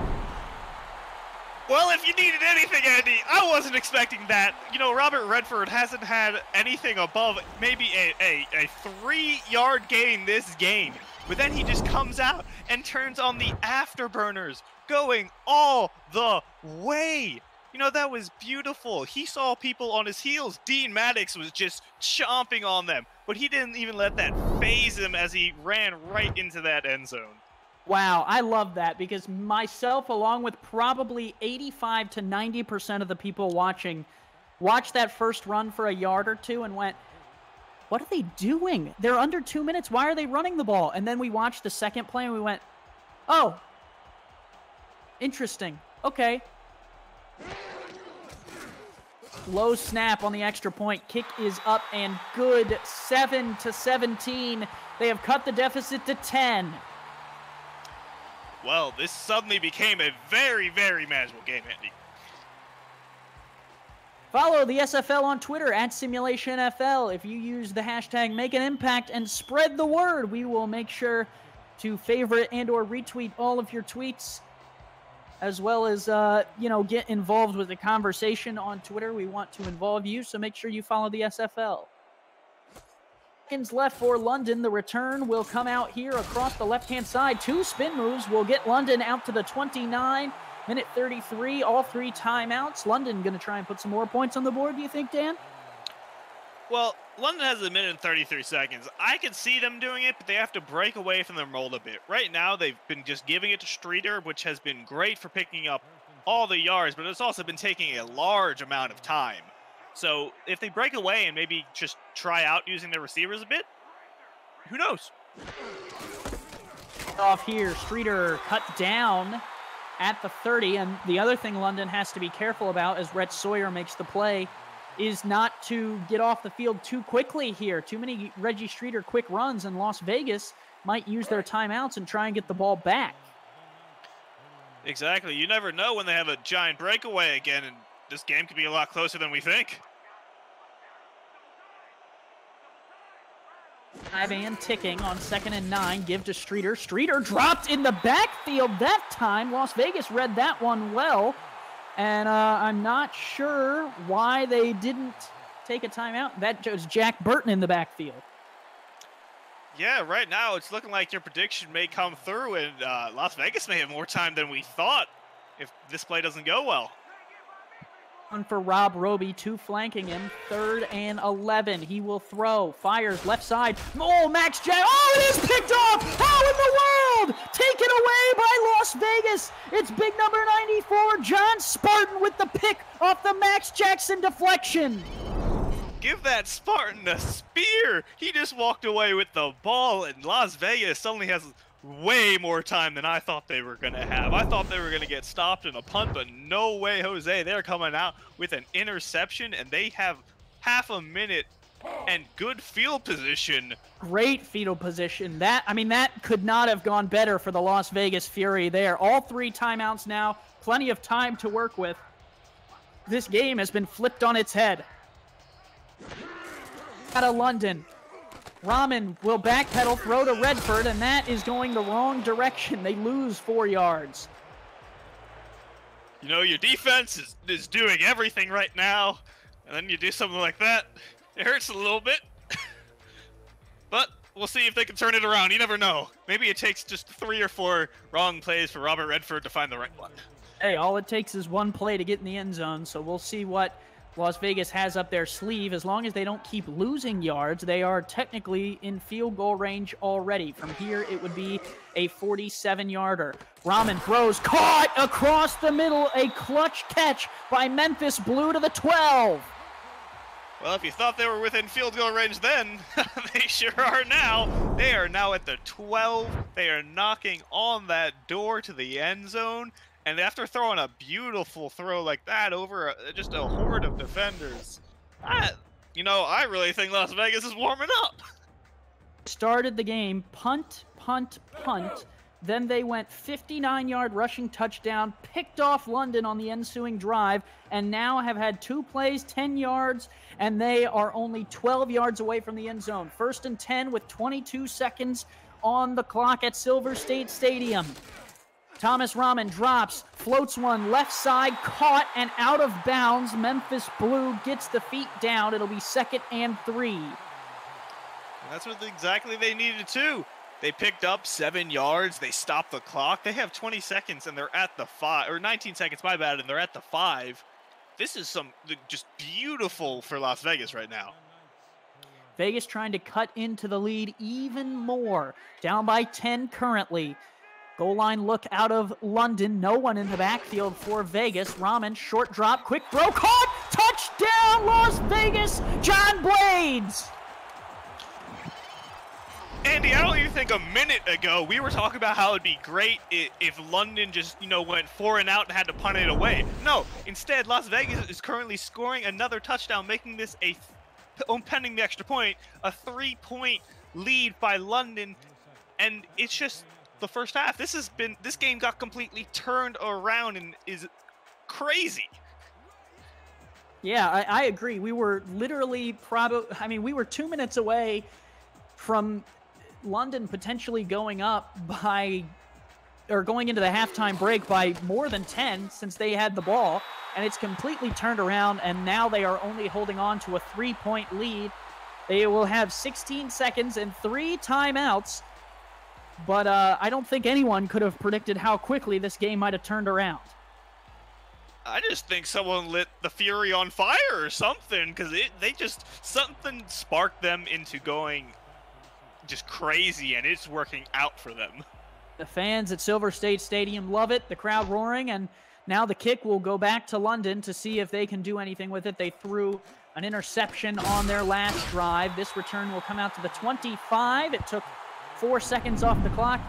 Well, if you needed anything, Andy, I wasn't expecting that. You know, Robert Redford hasn't had anything above maybe a 3-yard gain this game. But then he just comes out and turns on the afterburners, going all the way. You know, that was beautiful. He saw people on his heels. Dean Maddox was just chomping on them, but he didn't even let that faze him as he ran right into that end zone. Wow, I love that because myself, along with probably 85 to 90% of the people watching, watched that first run for a yard or two and went, what are they doing? They're under 2 minutes. Why are they running the ball? And then we watched the second play and we went, oh, interesting. Okay. Low snap on the extra point. Kick is up and good. 7-17. They have cut the deficit to 10. Well, this suddenly became a very manageable game, Andy. Follow the SFL on Twitter at SimulationFL. If you use the hashtag #MakeAnImpact and spread the word, we will make sure to favorite and or retweet all of your tweets, as well as, get involved with the conversation on Twitter. We want to involve you, so make sure you follow the SFL. Seconds left for London. The return will come out here across the left-hand side. 2 spin moves will get London out to the 29. Minute 33, all 3 timeouts. London going to try and put some more points on the board, do you think, Dan? Well, London has a minute and 33 seconds. I can see them doing it, but they have to break away from their mold a bit. Right now, they've been just giving it to Streeter, which has been great for picking up all the yards, but it's also been taking a large amount of time. So if they break away and maybe just try out using their receivers a bit, who knows? Off here, Streeter cut down at the 30, and the other thing London has to be careful about as Rhett Sawyer makes the play is not to get off the field too quickly here. Too many Reggie Streeter quick runs, and Las Vegas might use their timeouts and try and get the ball back. Exactly. You never know when they have a giant breakaway again, and this game could be a lot closer than we think. And ticking on 2nd and 9. Give to Streeter. Streeter dropped in the backfield that time. Las Vegas read that one well. And I'm not sure why they didn't take a timeout. That was Jack Burton in the backfield. Yeah, right now it's looking like your prediction may come through, and Las Vegas may have more time than we thought if this play doesn't go well. One for Rob Roby, 2 flanking him. 3rd and 11. He will throw. Fires left side. Oh, Max Jack. Oh, it is picked off. How in the world? Taken away by Las Vegas. It's big number 94, John Spartan, with the pick off the Max Jackson deflection. Give that Spartan a spear. He just walked away with the ball, and Las Vegas suddenly has way more time than I thought they were going to have. I thought they were going to get stopped in a punt, but no way, Jose. They're coming out with an interception, and they have half a minute and good field position. Great field position. That could not have gone better for the Las Vegas Fury there. All 3 timeouts now. Plenty of time to work with. This game has been flipped on its head. Out of London. Rahman will backpedal, throw to Redford, and that is going the wrong direction. They lose 4 yards. You know, your defense is doing everything right now, and then you do something like that. It hurts a little bit. But we'll see if they can turn it around. You never know. Maybe it takes just 3 or 4 wrong plays for Robert Redford to find the right one. Hey, all it takes is 1 play to get in the end zone, so we'll see what Las Vegas has up their sleeve. As long as they don't keep losing yards, they are technically in field goal range already. From here, it would be a 47-yarder. Rahman throws, caught across the middle, a clutch catch by Memphis Blue to the 12. Well, if you thought they were within field goal range then, they sure are now. They are now at the 12. They are knocking on that door to the end zone. And after throwing a beautiful throw like that over just a horde of defenders, I really think Las Vegas is warming up. Started the game, punt, punt, punt. Then they went 59-yard rushing touchdown, picked off London on the ensuing drive, and now have had 2 plays, 10 yards, and they are only 12 yards away from the end zone. 1st and 10 with 22 seconds on the clock at Silver State Stadium. Thomas Rahman drops, floats one left side, caught and out of bounds. Memphis Blue gets the feet down. It'll be 2nd and 3. That's what exactly they needed too. They picked up 7 yards. They stopped the clock. They have 20 seconds and they're at the 5, or 19 seconds, my bad, and they're at the 5. This is just beautiful for Las Vegas right now. Vegas trying to cut into the lead even more. Down by 10 currently. Goal line look out of London. No one in the backfield for Vegas. Rahman, short drop, quick throw, caught! Touchdown, Las Vegas! John Blades! Andy, I don't even think a minute ago we were talking about how it'd be great if London just, went 4 and out and had to punt it away. No, instead, Las Vegas is currently scoring another touchdown, making this pending the extra point, a 3-point lead by London, and it's just the first half. This game got completely turned around and is crazy. Yeah, I agree. We were literally we were 2 minutes away from London potentially going up going into the halftime break by more than 10 since they had the ball, and it's completely turned around, and now they are only holding on to a 3-point lead. They will have 16 seconds and 3 timeouts. But I don't think anyone could have predicted how quickly this game might have turned around. I just think someone lit the Fury on fire or something, because something sparked them into going just crazy, and it's working out for them. The fans at Silver State Stadium love it, the crowd roaring, and now the kick will go back to London to see if they can do anything with it. They threw an interception on their last drive. This return will come out to the 25. It took 4 seconds off the clock,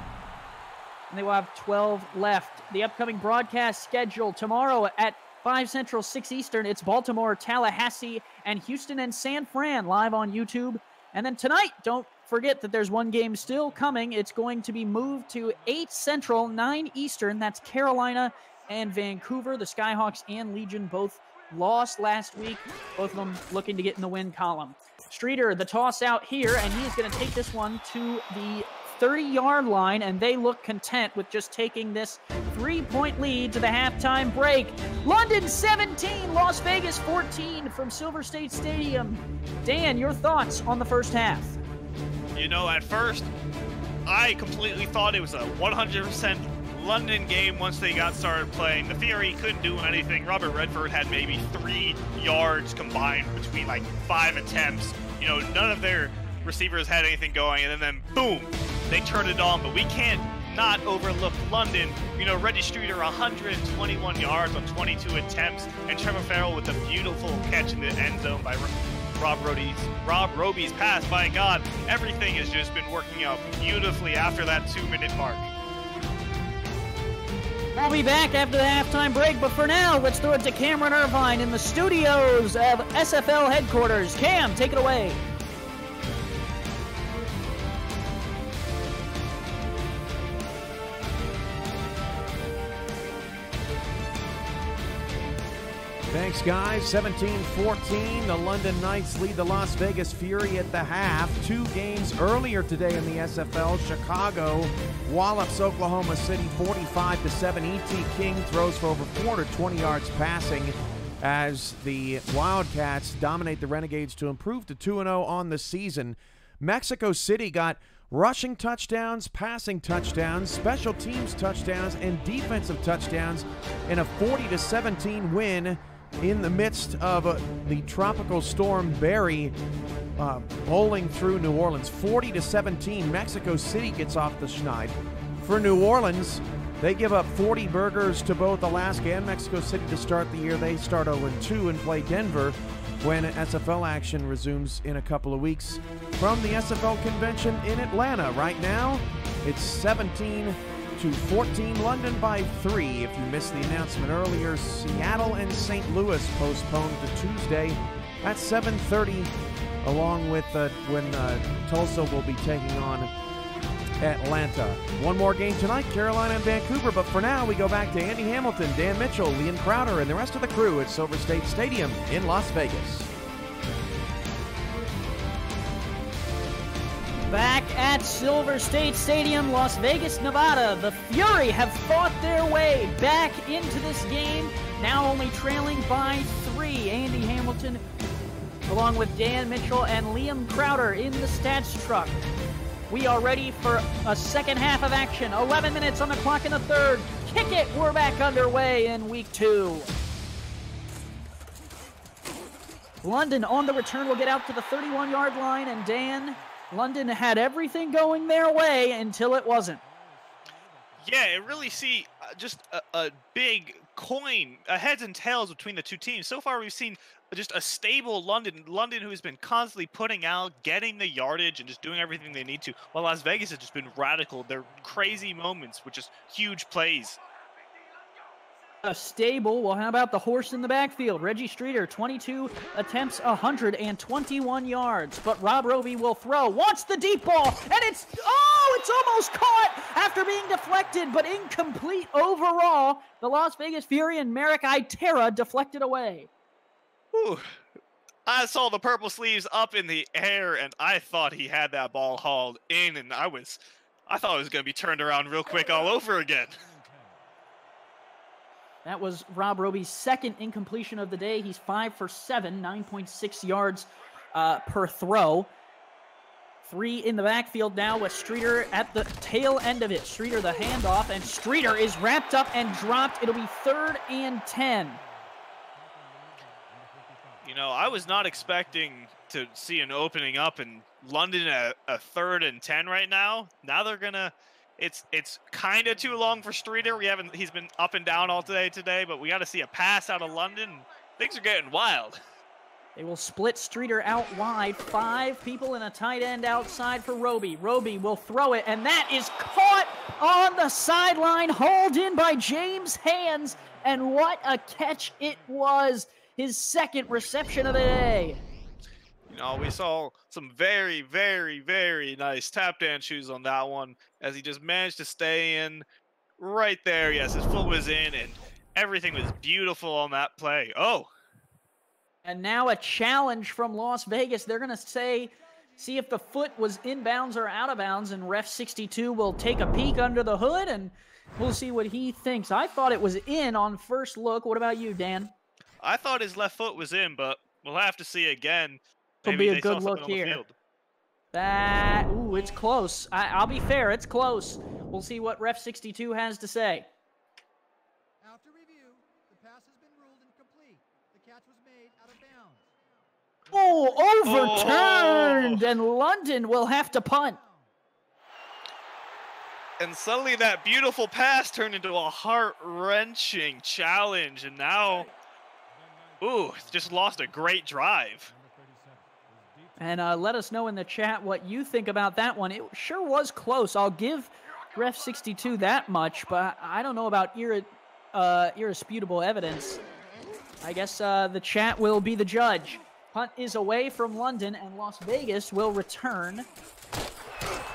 and they will have 12 left. The upcoming broadcast schedule tomorrow at 5 Central, 6 Eastern. It's Baltimore, Tallahassee, and Houston and San Fran live on YouTube. And then tonight, don't forget that there's one game still coming. It's going to be moved to 8 Central, 9 Eastern. That's Carolina and Vancouver. The Skyhawks and Legion both lost last week. Both of them looking to get in the win column. Streeter, the toss out here, and he is going to take this one to the 30-yard line, and they look content with just taking this 3-point lead to the halftime break. London 17, Las Vegas 14 from Silver State Stadium. Dan, your thoughts on the first half? At first, I completely thought it was a 100% London game once they got started playing. The Fury couldn't do anything. Robert Redford had maybe 3 yards combined between 5 attempts. None of their receivers had anything going, and then boom, they turned it on. But we can't not overlook London. Reggie Streeter 121 yards on 22 attempts, and Trevor Farrell with a beautiful catch in the end zone by Rob Roby's pass. By God, everything has just been working out beautifully after that 2-minute mark. We'll be back after the halftime break, but for now, let's throw it to Cameron Irvine in the studios of SFL headquarters. Cam, take it away. Thanks, guys. 17-14. The London Knights lead the Las Vegas Fury at the half. 2 games earlier today in the SFL. Chicago wallops Oklahoma City 45-7. E.T. King throws for over 420 yards passing as the Wildcats dominate the Renegades to improve to 2-0 on the season. Mexico City got rushing touchdowns, passing touchdowns, special teams touchdowns, and defensive touchdowns in a 40-17 win in the midst of the tropical storm Barry bowling through New Orleans. 40-17, Mexico City gets off the schneid. For New Orleans, they give up 40 burgers to both Alaska and Mexico City to start the year. They start 0-2 and play Denver when SFL action resumes in a couple of weeks. From the SFL convention in Atlanta, right now, it's 17-14, London by 3. If you missed the announcement earlier, Seattle and St. Louis postponed to Tuesday at 7:30, along with when Tulsa will be taking on Atlanta. One more game tonight, Carolina and Vancouver, but for now we go back to Andy Hamilton, Dan Mitchell, Liam Crowder, and the rest of the crew at Silver State Stadium in Las Vegas. Back at Silver State Stadium, Las Vegas, Nevada, the Fury have fought their way back into this game, now only trailing by 3. Andy Hamilton, along with Dan Mitchell and Liam Crowder in the stats truck. We are ready for a second half of action. 11 minutes on the clock in the third. Kick it, we're back underway in week 2. London on the return will get out to the 31-yard line, and Dan, London had everything going their way until it wasn't. Yeah, it really just a big coin, heads and tails between the two teams. So far, we've seen just a stable London who's been constantly putting out, getting the yardage, and just doing everything they need to, while Las Vegas has just been radical. They're crazy moments with just huge plays. A stable, well, how about the horse in the backfield? Reggie Streeter, 22 attempts, 121 yards. But Rob Roby will throw, wants the deep ball, and it's almost caught after being deflected, but incomplete overall. The Las Vegas Fury and Merrick Itera deflected away. Whew. I saw the purple sleeves up in the air, and I thought he had that ball hauled in, and I thought it was going to be turned around real quick all over again. That was Rob Roby's second incompletion of the day. He's 5 for 7, 9.6 yards per throw. 3 in the backfield now with Streeter at the tail end of it. Streeter the handoff, and Streeter is wrapped up and dropped. It'll be 3rd and 10. You know, I was not expecting to see an opening up in London at a 3rd and 10 right now. Now they're gonna. It's kind of too long for Streeter. He's been up and down all today, but we got to see a pass out of London. Things are getting wild. They will split Streeter out wide. 5 people and a tight end outside for Roby. Roby will throw it, and that is caught on the sideline, hauled in by James Hands, and what a catch it was. His second reception of the day. You know, we saw some very, very, very nice tap dance shoes on that one as he just managed to stay in right there. Yes, his foot was in, and everything was beautiful on that play. Oh. And now a challenge from Las Vegas. They're going to see if the foot was inbounds or out of bounds, and Ref 62 will take a peek under the hood, and we'll see what he thinks. I thought it was in on first look. What about you, Dan? I thought his left foot was in, but we'll have to see again. It'll be a good look here. It's close. I'll be fair, it's close. We'll see what Ref 62 has to say. After review, the pass has been ruled incomplete. The catch was made out of bounds. Overturned, and London will have to punt. And suddenly that beautiful pass turned into a heart-wrenching challenge, and now, just lost a great drive. And let us know in the chat what you think about that one. It sure was close. I'll give Ref 62 that much, but I don't know about irresputable evidence. I guess the chat will be the judge. Punt is away from London, and Las Vegas will return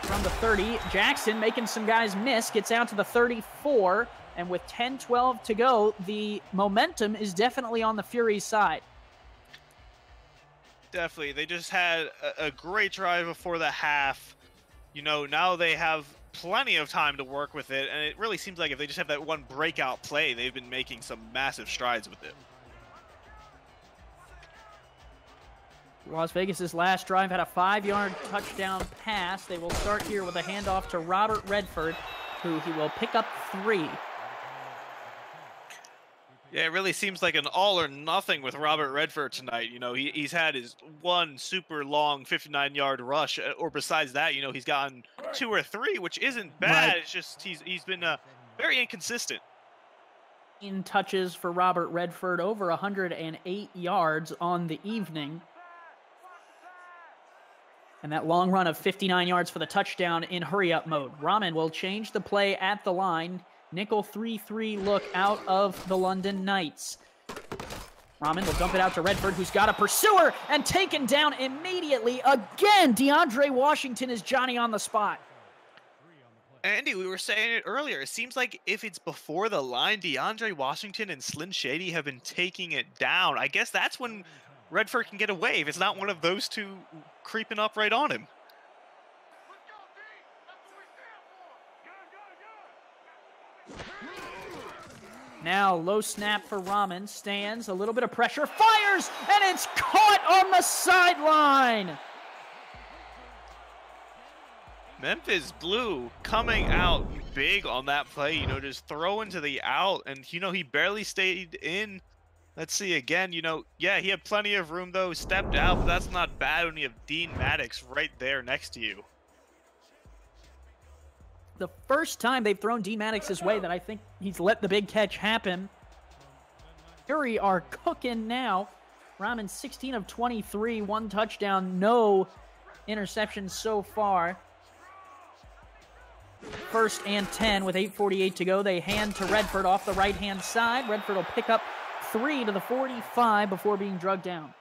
from the 30. Jackson making some guys miss, gets out to the 34, and with 10-12 to go, the momentum is definitely on the Fury's side. Definitely. They just had a great drive before the half. You know, now they have plenty of time to work with it, and it really seems like if they just have that one breakout play, they've been making some massive strides with it. Las Vegas's last drive had a 5-yard touchdown pass. They will start here with a handoff to Robert Redford, who he will pick up 3. Yeah, it really seems like an all or nothing with Robert Redford tonight. You know, he's had his one super long 59-yard rush, or besides that, you know, he's gotten 2 or 3, which isn't bad. Right. It's just he's been very inconsistent. In touches for Robert Redford, over 108 yards on the evening. And that long run of 59 yards for the touchdown in hurry-up mode. Rahman will change the play at the line. Nickel 3-3 look out of the London Knights. Rahman will dump it out to Redford, who's got a pursuer and taken down immediately. Again, DeAndre Washington is Johnny on the spot. Andy, we were saying it earlier. It seems like if it's before the line, DeAndre Washington and Slim Shady have been taking it down. I guess that's when Redford can get away if it's not one of those two creeping up right on him. Now, low snap for Rahman, stands, a little bit of pressure, fires, and it's caught on the sideline! Memphis Blue coming out big on that play, you know, just throwing to the out, and, you know, he barely stayed in. Let's see again, you know, yeah, he had plenty of room, though, stepped out, but that's not bad when you have Dean Maddox right there next to you. The first time they've thrown D. Maddox's way that I think he's let the big catch happen. Fury are cooking now. Rahman 16 of 23, 1 touchdown, no interceptions so far. 1st and 10 with 8:48 to go. They hand to Redford off the right-hand side. Redford will pick up 3 to the 45 before being drugged down.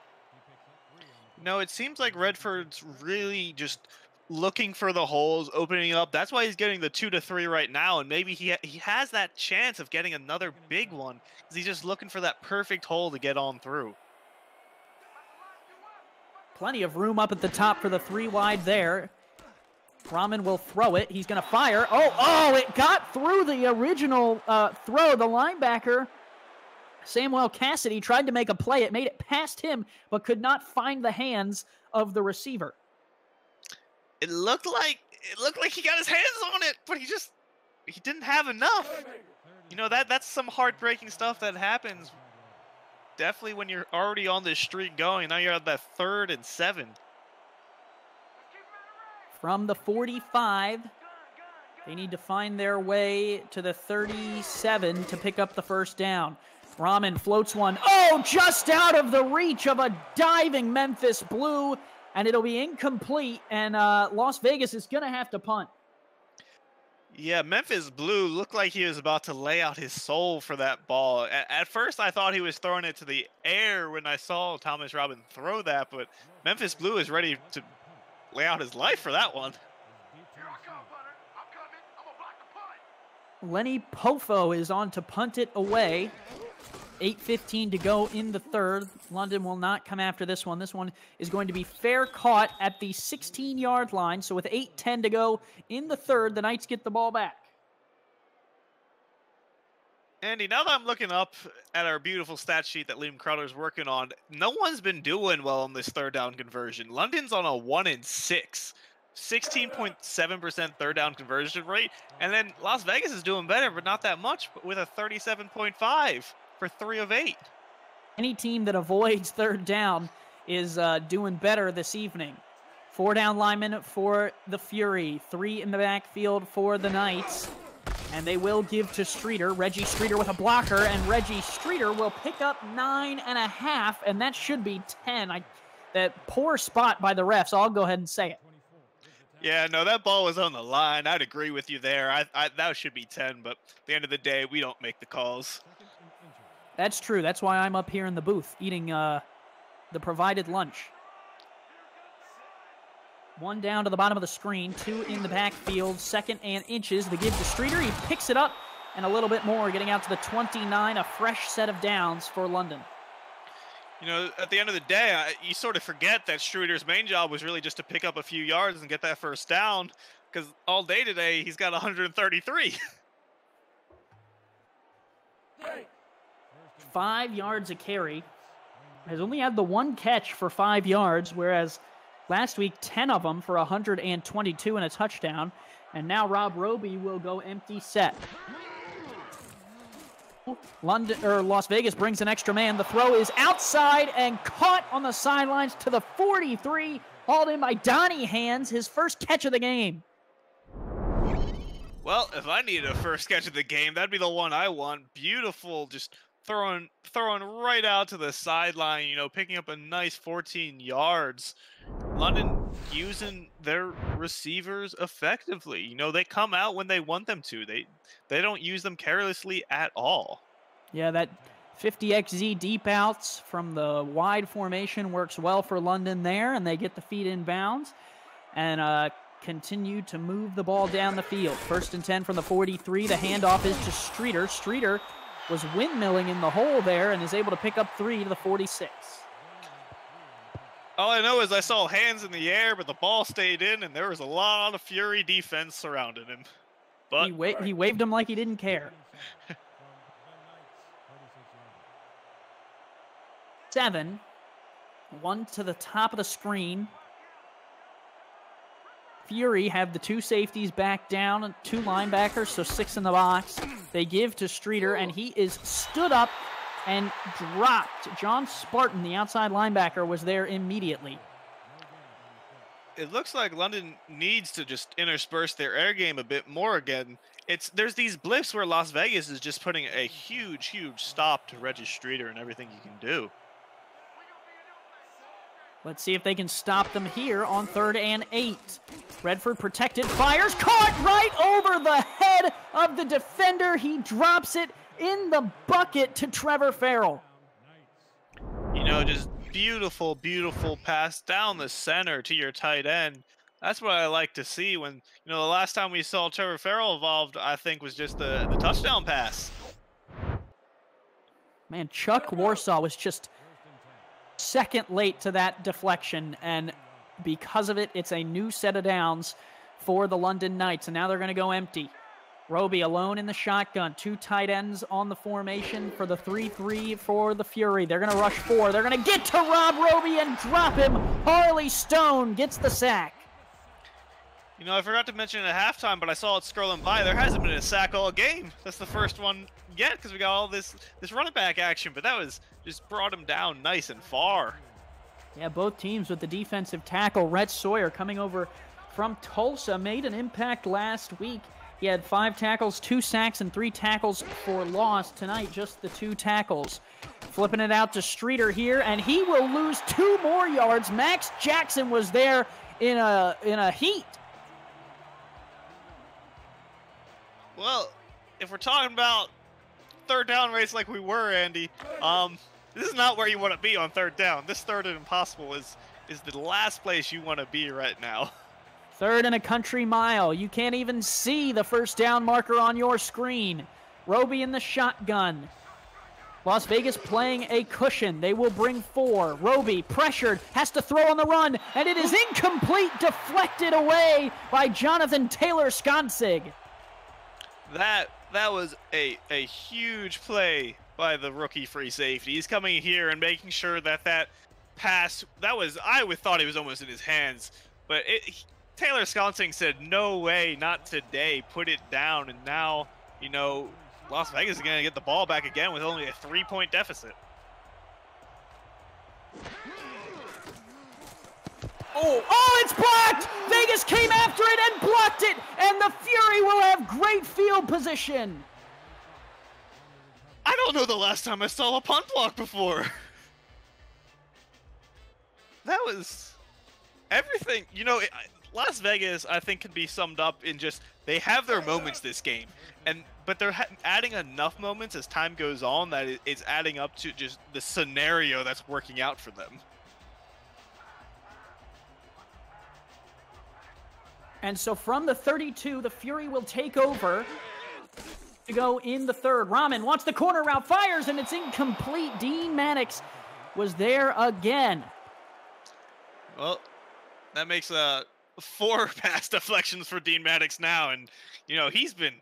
No, it seems like Redford's really just looking for the holes, opening up. That's why he's getting the 2 to 3 right now, and maybe he has that chance of getting another big one because he's just looking for that perfect hole to get on through. Plenty of room up at the top for the 3 wide there. Rahman will throw it. He's going to fire. Oh, it got through the original throw. The linebacker, Samuel Cassidy, tried to make a play. It made it past him, but could not find the hands of the receiver. It looked like he got his hands on it, but he didn't have enough. You know, that's some heartbreaking stuff that happens. Definitely when you're already on this streak going. Now you're at that 3rd and 7. From the 45, they need to find their way to the 37 to pick up the 1st down. Rahman floats one. Oh, just out of the reach of a diving Memphis Blue. And it'll be incomplete, and Las Vegas is going to have to punt. Yeah, Memphis Blue looked like he was about to lay out his soul for that ball. At first, I thought he was throwing it to the air when I saw Thomas Robin throw that, but Memphis Blue is ready to lay out his life for that one. Lenny Pofo is on to punt it away. 8:15 to go in the 3rd. London will not come after this one. This one is going to be fair caught at the 16-yard line. So with 8:10 to go in the 3rd, the Knights get the ball back. Andy, now that I'm looking up at our beautiful stat sheet that Liam Crowder's working on, no one's been doing well on this 3rd down conversion. London's on a 1-6. 16.7% 3rd down conversion rate. And then Las Vegas is doing better, but not that much, but with a 37.5. for 3 of 8. Any team that avoids 3rd down is doing better this evening. 4 down linemen for the Fury. 3 in the backfield for the Knights. And they will give to Streeter. Reggie Streeter with a blocker, and Reggie Streeter will pick up 9.5, and that should be 10. That poor spot by the refs. I'll go ahead and say it. Yeah, no, that ball was on the line. I'd agree with you there. That should be 10, but at the end of the day, we don't make the calls. That's true. That's why I'm up here in the booth eating the provided lunch. 1 down to the bottom of the screen, 2 in the backfield, 2nd and inches. The give to Streeter. He picks it up and a little bit more, getting out to the 29, a fresh set of downs for London. You know, at the end of the day, you sort of forget that Streeter's main job was really just to pick up a few yards and get that first down, because all day today, he's got 133. 5 yards a carry. Has only had the 1 catch for 5 yards, whereas last week, 10 of them for 122 and a touchdown. And now Rob Roby will go empty set. Las Vegas brings an extra man. The throw is outside and caught on the sidelines to the 43. Hauled in by Donnie Hands, his first catch of the game. Well, if I needed a first catch of the game, that'd be the one I want. Beautiful, just throwing right out to the sideline, you know, picking up a nice 14 yards. London using their receivers effectively. You know, they come out when they want them to. They don't use them carelessly at all. Yeah, that 50XZ deep outs from the wide formation works well for London there, and they get the feet in bounds and continue to move the ball down the field. 1st and 10 from the 43. The handoff is to Streeter. Streeter was windmilling in the hole there and is able to pick up 3 to the 46. All I know is I saw hands in the air, but the ball stayed in, and there was a lot of Fury defense surrounding him. But he waved him like he didn't care. 7. 1 to the top of the screen. Fury have the 2 safeties back down and 2 linebackers, so 6 in the box. They give to Streeter, and he is stood up and dropped. John Spartan, the outside linebacker, was there immediately. It looks like London needs to just intersperse their air game a bit more again. There's these blips where Las Vegas is just putting a huge stop to Regis Streeter and everything he can do. Let's see if they can stop them here on 3rd and 8. Redford protected, fires, caught right over the head of the defender. He drops it in the bucket to Trevor Farrell. You know, just beautiful pass down the center to your tight end. That's what I like to see when, you know, the last time we saw Trevor Farrell involved, I think, was just the touchdown pass. Man, Chuck Warsaw was just second late to that deflection, and because of it, it's a new set of downs for the London Knights, and now they're going to go empty. Roby alone in the shotgun. 2 tight ends on the formation for the 3-3 for the Fury. They're going to rush 4. They're going to get to Rob Roby and drop him. Harley Stone gets the sack. You know, I forgot to mention at halftime, but I saw it scrolling by. There hasn't been a sack all game. That's the first one yet because we got all this running back action, but that was just brought him down nice and far. Yeah, both teams with the defensive tackle. Rhett Sawyer coming over from Tulsa made an impact last week. He had 5 tackles, 2 sacks, and 3 tackles for loss. Tonight, just the 2 tackles. Flipping it out to Streeter here, and he will lose 2 more yards. Max Jackson was there in a heat. Well, if we're talking about 3rd down rates like we were, Andy, this is not where you want to be on 3rd down. This 3rd and impossible is the last place you want to be right now. 3rd and a country mile. You can't even see the first down marker on your screen. Roby in the shotgun. Las Vegas playing a cushion. They will bring 4. Roby pressured, has to throw on the run, and it is incomplete, deflected away by Jonathan Taylor-Skonzig. That was a huge play by the rookie free safety. He's coming here and making sure that pass, I thought he was almost in his hands, but Taylor-Skonzig said, no way, not today, put it down, and now, you know, Las Vegas is going to get the ball back again with only a 3-point deficit. Oh, it's blocked! Vegas came after it and blocked it, and the Fury will have great field position. I don't know the last time I saw a punt block before. That was Everything, you know, Las Vegas, I think, can be summed up in just they have their moments this game, but they're adding enough moments as time goes on that it's adding up to just the scenario that's working out for them. And so from the 32, the Fury will take over to go in the third. Rahman wants the corner route, fires, and it's incomplete. Dean Maddox was there again. Well, that makes 4 pass deflections for Dean Maddox now, and you know he's been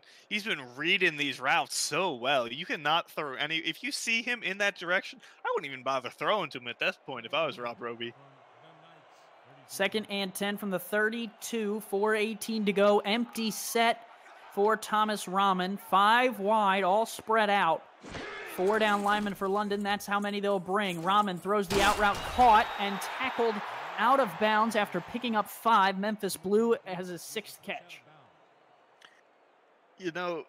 reading these routes so well. You cannot throw any. If you see him in that direction, I wouldn't even bother throwing to him at this point if I was Rob Roby. 2nd and 10 from the 32, 4:18 to go. Empty set for Thomas Rahman. 5 wide, all spread out. 4 down linemen for London. That's how many they'll bring. Rahman throws the out route, caught and tackled out of bounds after picking up 5. Memphis Blue has his 6th catch. You know,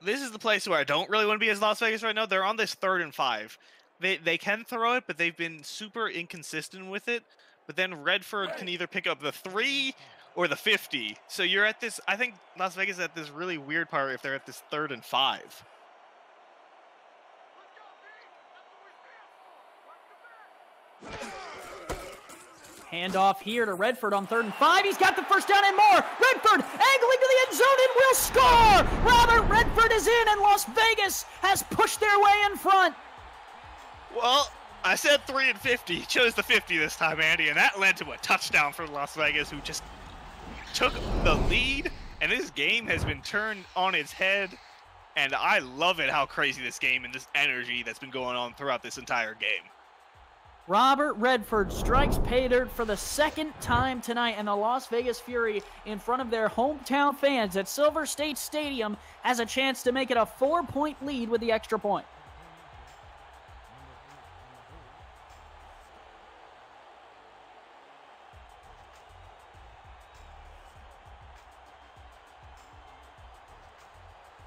this is the place where I don't really want to be as Las Vegas right now. They're on this 3rd and 5. They can throw it, but they've been super inconsistent with it. But then Redford can either pick up the 3 or the 50. So you're at this, I think Las Vegas is at this really weird part if they're at this 3rd and 5. Handoff here to Redford on 3rd and 5. He's got the first down and more. Redford angling to the end zone and will score. Robert Redford is in, and Las Vegas has pushed their way in front. Well, I said 3 and 50. He chose the 50 this time, Andy, and that led to a touchdown for Las Vegas, who just took the lead, and this game has been turned on its head, and I love it how crazy this game and this energy that's been going on throughout this entire game. Robert Redford strikes pay dirt for the 2nd time tonight, and the Las Vegas Fury, in front of their hometown fans at Silver State Stadium, has a chance to make it a 4-point lead with the extra point.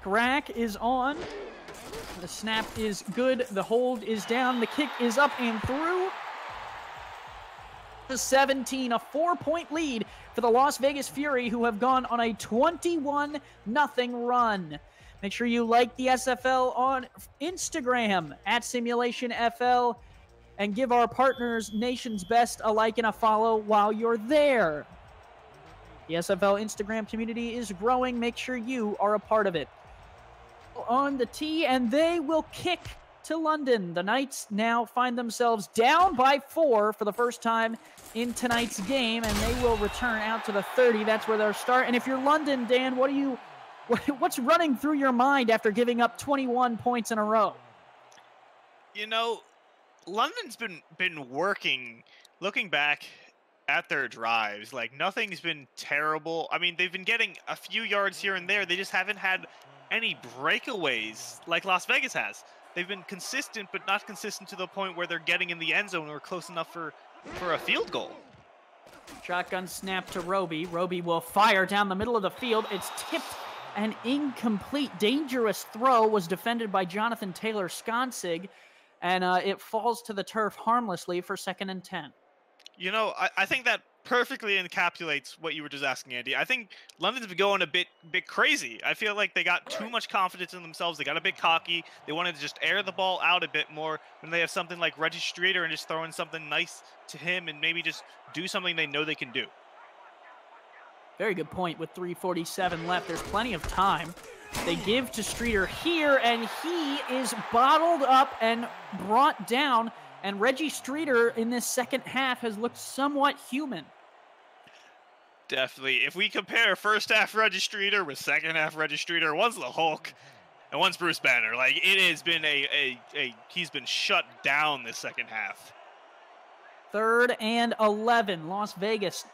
Crack is on. The snap is good. The hold is down. The kick is up and through. The 17, a 4-point lead for the Las Vegas Fury, who have gone on a 21-0 run. Make sure you like the SFL on Instagram at SimulationFL and give our partners Nation's Best a like and a follow while you're there. The SFL Instagram community is growing. Make sure you are a part of it. On the tee, and they will kick to London. The Knights now find themselves down by 4 for the first time in tonight's game, and they will return out to the 30. That's where they'll start. And if you're London, Dan, what's running through your mind after giving up 21 points in a row? You know, London's been working, looking back at their drives, like nothing's been terrible. I mean, they've been getting a few yards here and there. They just haven't had any breakaways like Las Vegas has. They've been consistent, but not consistent to the point where they're getting in the end zone or close enough for a field goal. Shotgun snap to Roby. Roby will fire down the middle of the field. It's tipped and incomplete. Dangerous throw was defended by Jonathan Taylor-Skonsig, and it falls to the turf harmlessly for 2nd and 10. You know, I think that perfectly encapsulates what you were just asking, Andy. I think London's been going a bit crazy. I feel like they got too much confidence in themselves. They got a bit cocky. They wanted to just air the ball out a bit more when they have something like Reggie Streeter and just throwing something nice to him and maybe just do something they know they can do. Very good point with 3:47 left. There's plenty of time. They give to Streeter here, and he is bottled up and brought down. And Reggie Streeter in this second half has looked somewhat human. Definitely. If we compare first half Reggie Streeter with second half Reggie Streeter, one's the Hulk and one's Bruce Banner. Like, it has been he's been shut down this second half. 3rd and 11. Las Vegas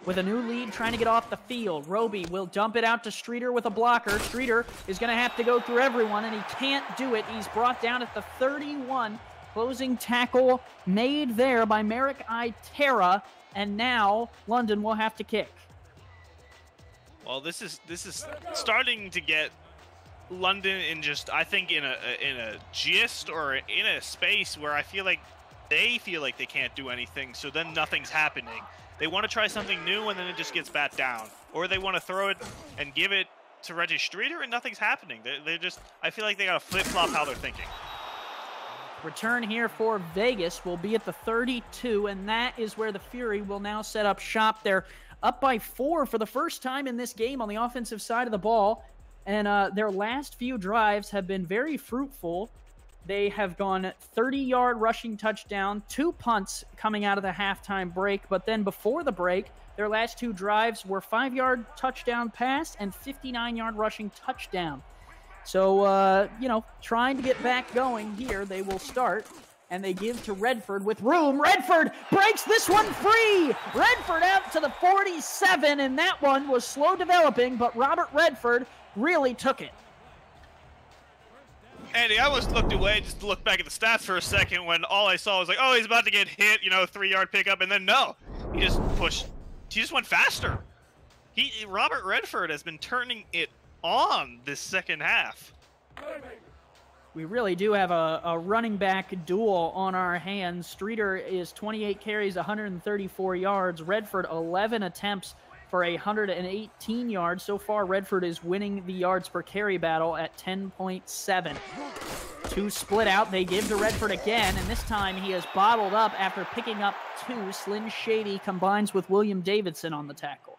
with a new lead trying to get off the field. Roby will dump it out to Streeter with a blocker. Streeter is going to have to go through everyone, and he can't do it. He's brought down at the 31. Closing tackle made there by Merrick Itera, and now London will have to kick. Well, this is starting to get London in just, I think, in a gist or in a space where I feel like they feel like they can't do anything, so then nothing's happening. They want to try something new, and then it just gets bat down. Or they want to throw it and give it to Reggie Streeter, and nothing's happening. They're just, I feel like they got to flip-flop how they're thinking. Return here for Vegas will be at the 32, and that is where the Fury will now set up shop. They're up by 4 for the first time in this game on the offensive side of the ball, and their last few drives have been very fruitful. They have gone 30-yard rushing touchdown, 2 punts coming out of the halftime break, but then before the break, their last 2 drives were 5-yard touchdown pass and 59-yard rushing touchdown. So, you know, trying to get back going here, they will start, and they give to Redford with room. Redford breaks this one free! Redford out to the 47, and that one was slow developing, but Robert Redford really took it. Andy, I almost looked away just to look back at the stats for a second when all I saw was like, oh, he's about to get hit, you know, 3-yard pickup, and then no. He just pushed. He just went faster. Robert Redford has been turning it on this second half. We really do have a running back duel on our hands. Streeter is 28 carries, 134 yards. Redford, 11 attempts for 118 yards. So far, Redford is winning the yards per carry battle at 10.7. 2 split out. They give to Redford again, and this time he is bottled up after picking up 2. Slim Shady combines with William Davidson on the tackle.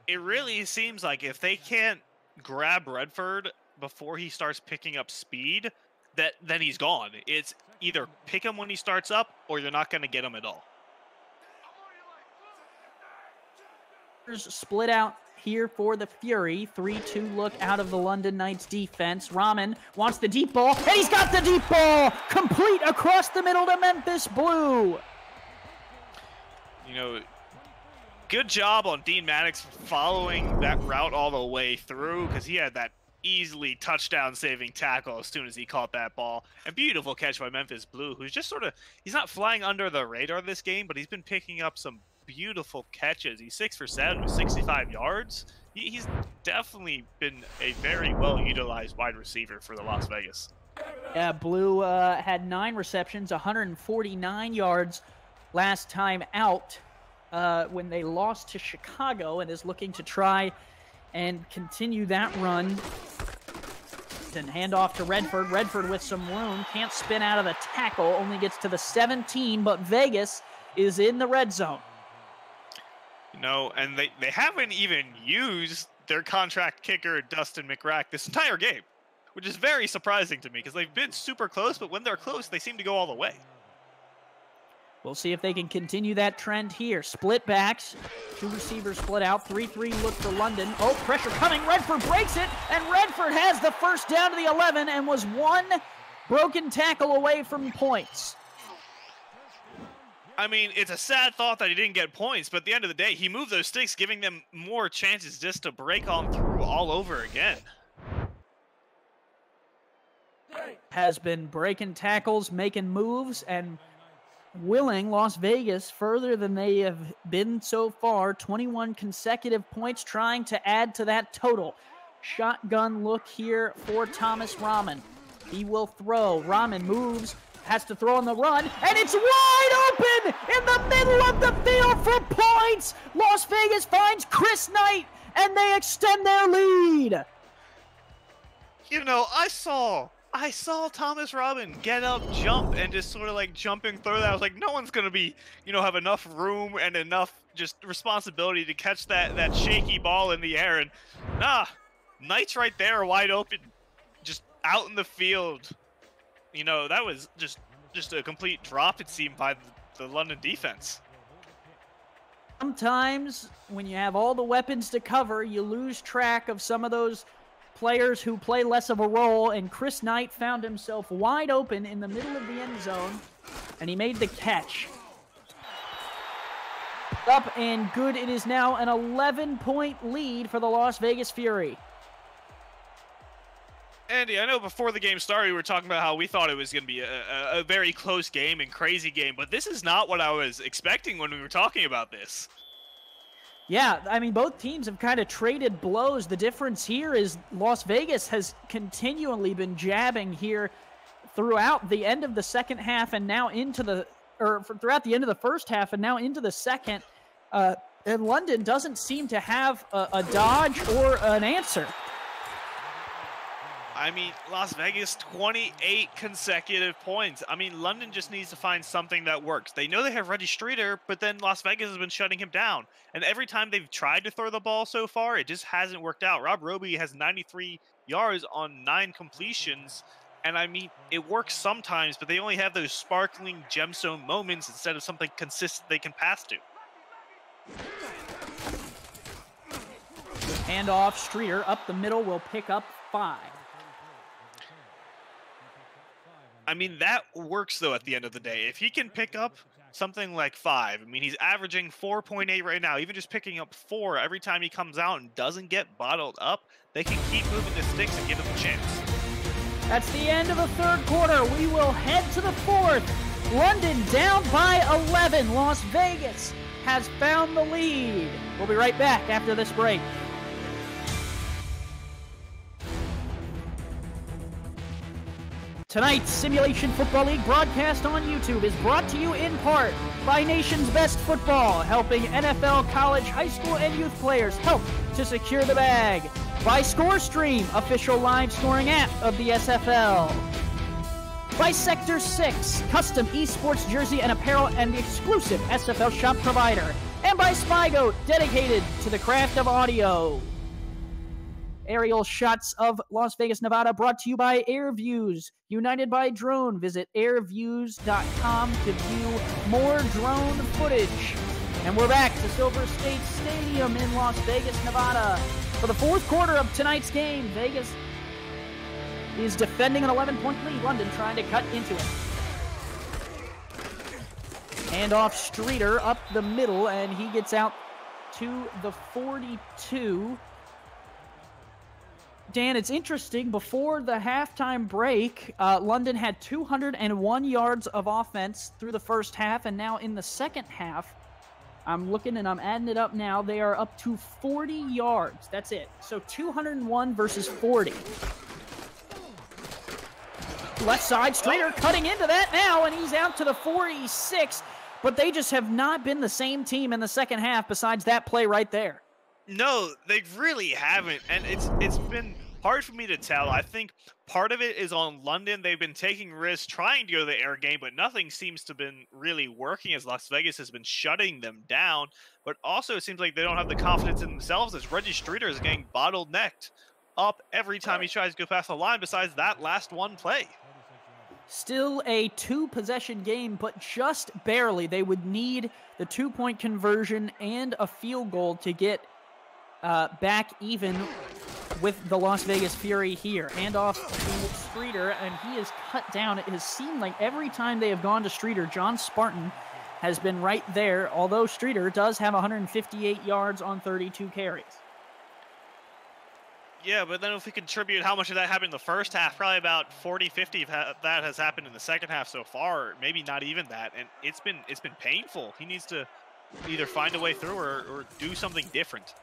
It really seems like if they can't grab Redford before he starts picking up speed, then he's gone. It's either pick him when he starts up, or you're not going to get him at all. Split out here for the Fury. 3-2 look out of the London Knights defense. Rahman wants the deep ball, and he's got the deep ball! Complete across the middle to Memphis Blue! You know, good job on Dean Maddox following that route all the way through, because he had that easily touchdown-saving tackle as soon as he caught that ball. And beautiful catch by Memphis Blue, who's just sort of, he's not flying under the radar this game, but he's been picking up some beautiful catches. He's 6 for 7 with 65 yards. He's definitely been a very well-utilized wide receiver for the Las Vegas. Yeah, Blue had 9 receptions, 149 yards last time out when they lost to Chicago, and is looking to try and continue that run. Then hand off to Redford. Redford with some room, can't spin out of the tackle, only gets to the 17, but Vegas is in the red zone. You know, and they haven't even used their contract kicker, Dustin McRack, this entire game, which is very surprising to me because they've been super close, but when they're close, they seem to go all the way. We'll see if they can continue that trend here. Split backs, 2 receivers split out, 3-3 look for London. Oh, pressure coming, Redford breaks it, and Redford has the first down to the 11 and was 1 broken tackle away from points. I mean, it's a sad thought that he didn't get points, but at the end of the day, he moved those sticks, giving them more chances just to break on through all over again. Has been breaking tackles, making moves, and willing Las Vegas further than they have been so far. 21 consecutive points, trying to add to that total. Shotgun look here for Thomas Rahman. He will throw. Rahman moves, has to throw on the run, and it's wide open in the middle of the field for points. Las Vegas finds Chris Knight, and they extend their lead. You know, I saw Thomas Rahman get up, jump, and just sort of like jumping through that. I was like, no one's going to be, you know, have enough room and enough just responsibility to catch that shaky ball in the air. And nah, Knight's right there, wide open, just out in the field. You know, that was just a complete drop, it seemed, by the London defense. Sometimes when you have all the weapons to cover, you lose track of some of those players who play less of a role, and Chris Knight found himself wide open in the middle of the end zone, and he made the catch. Up and good. It is now an 11-point lead for the Las Vegas Fury. Andy, I know before the game started, we were talking about how we thought it was going to be a very close game and crazy game, but this is not what I was expecting when we were talking about this. Yeah, I mean, both teams have kind of traded blows. The difference here is Las Vegas has continually been jabbing here throughout the end of the second half and now into the, throughout the end of the first half and now into the second. And London doesn't seem to have a dodge or an answer. I mean, Las Vegas, 28 consecutive points. I mean, London just needs to find something that works. They know they have Reggie Streeter, but then Las Vegas has been shutting him down. And every time they've tried to throw the ball so far, it just hasn't worked out. Rob Roby has 93 yards on 9 completions. And I mean, it works sometimes, but they only have those sparkling gemstone moments instead of something consistent they can pass to. Hand off, Streeter up the middle will pick up 5. I mean, that works, though, at the end of the day. If he can pick up something like 5, I mean, he's averaging 4.8 right now. Even just picking up 4 every time he comes out and doesn't get bottled up, they can keep moving the sticks and give him a chance. That's the end of the third quarter. We will head to the fourth. London down by 11. Las Vegas has found the lead. We'll be right back after this break. Tonight's Simulation Football League broadcast on YouTube is brought to you in part by Nation's Best Football, helping NFL, college, high school, and youth players help to secure the bag. By ScoreStream, official live scoring app of the SFL. By Sector 6, custom esports jersey and apparel and the exclusive SFL shop provider. And by Spygoat, dedicated to the craft of audio. Aerial shots of Las Vegas, Nevada, brought to you by AirViews. United by Drone. Visit airviews.com to view more drone footage. And we're back to Silver State Stadium in Las Vegas, Nevada. For the fourth quarter of tonight's game, Vegas is defending an 11-point lead. London trying to cut into it. Hand off Streeter up the middle, and he gets out to the 42. Dan, it's interesting. Before the halftime break, London had 201 yards of offense through the first half, and now in the second half, I'm looking and I'm adding it up now, they are up to 40 yards. That's it. So 201 versus 40. Left side, Streeter cutting into that now, and he's out to the 46. But they just have not been the same team in the second half besides that play right there. No, they really haven't, and it's been hard for me to tell. I think part of it is on London. They've been taking risks, trying to go to the air game, but nothing seems to have been really working as Las Vegas has been shutting them down. But also it seems like they don't have the confidence in themselves as Reggie Streeter is getting bottlenecked up every time he tries to go past the line besides that last one play. Still a 2-possession game, but just barely. They would need the 2-point conversion and a field goal to get back even with the Las Vegas Fury here. Hand off to Streeter, and he is cut down. It has seemed like every time they have gone to Streeter, John Spartan has been right there, although Streeter does have 158 yards on 32 carries. Yeah, but then if we contribute how much of that happened in the first half, probably about 40-50 of that has happened in the second half so far, maybe not even that, and it's been painful. He needs to either find a way through or do something different.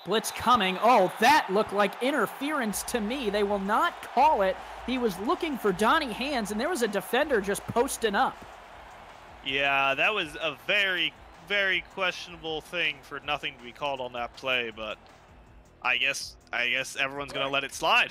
Blitz coming. Oh, that looked like interference to me. They will not call it. He was looking for Donnie Hands, and there was a defender just posting up. Yeah, that was a very, very questionable thing for nothing to be called on that play, but I guess everyone's going to let it slide.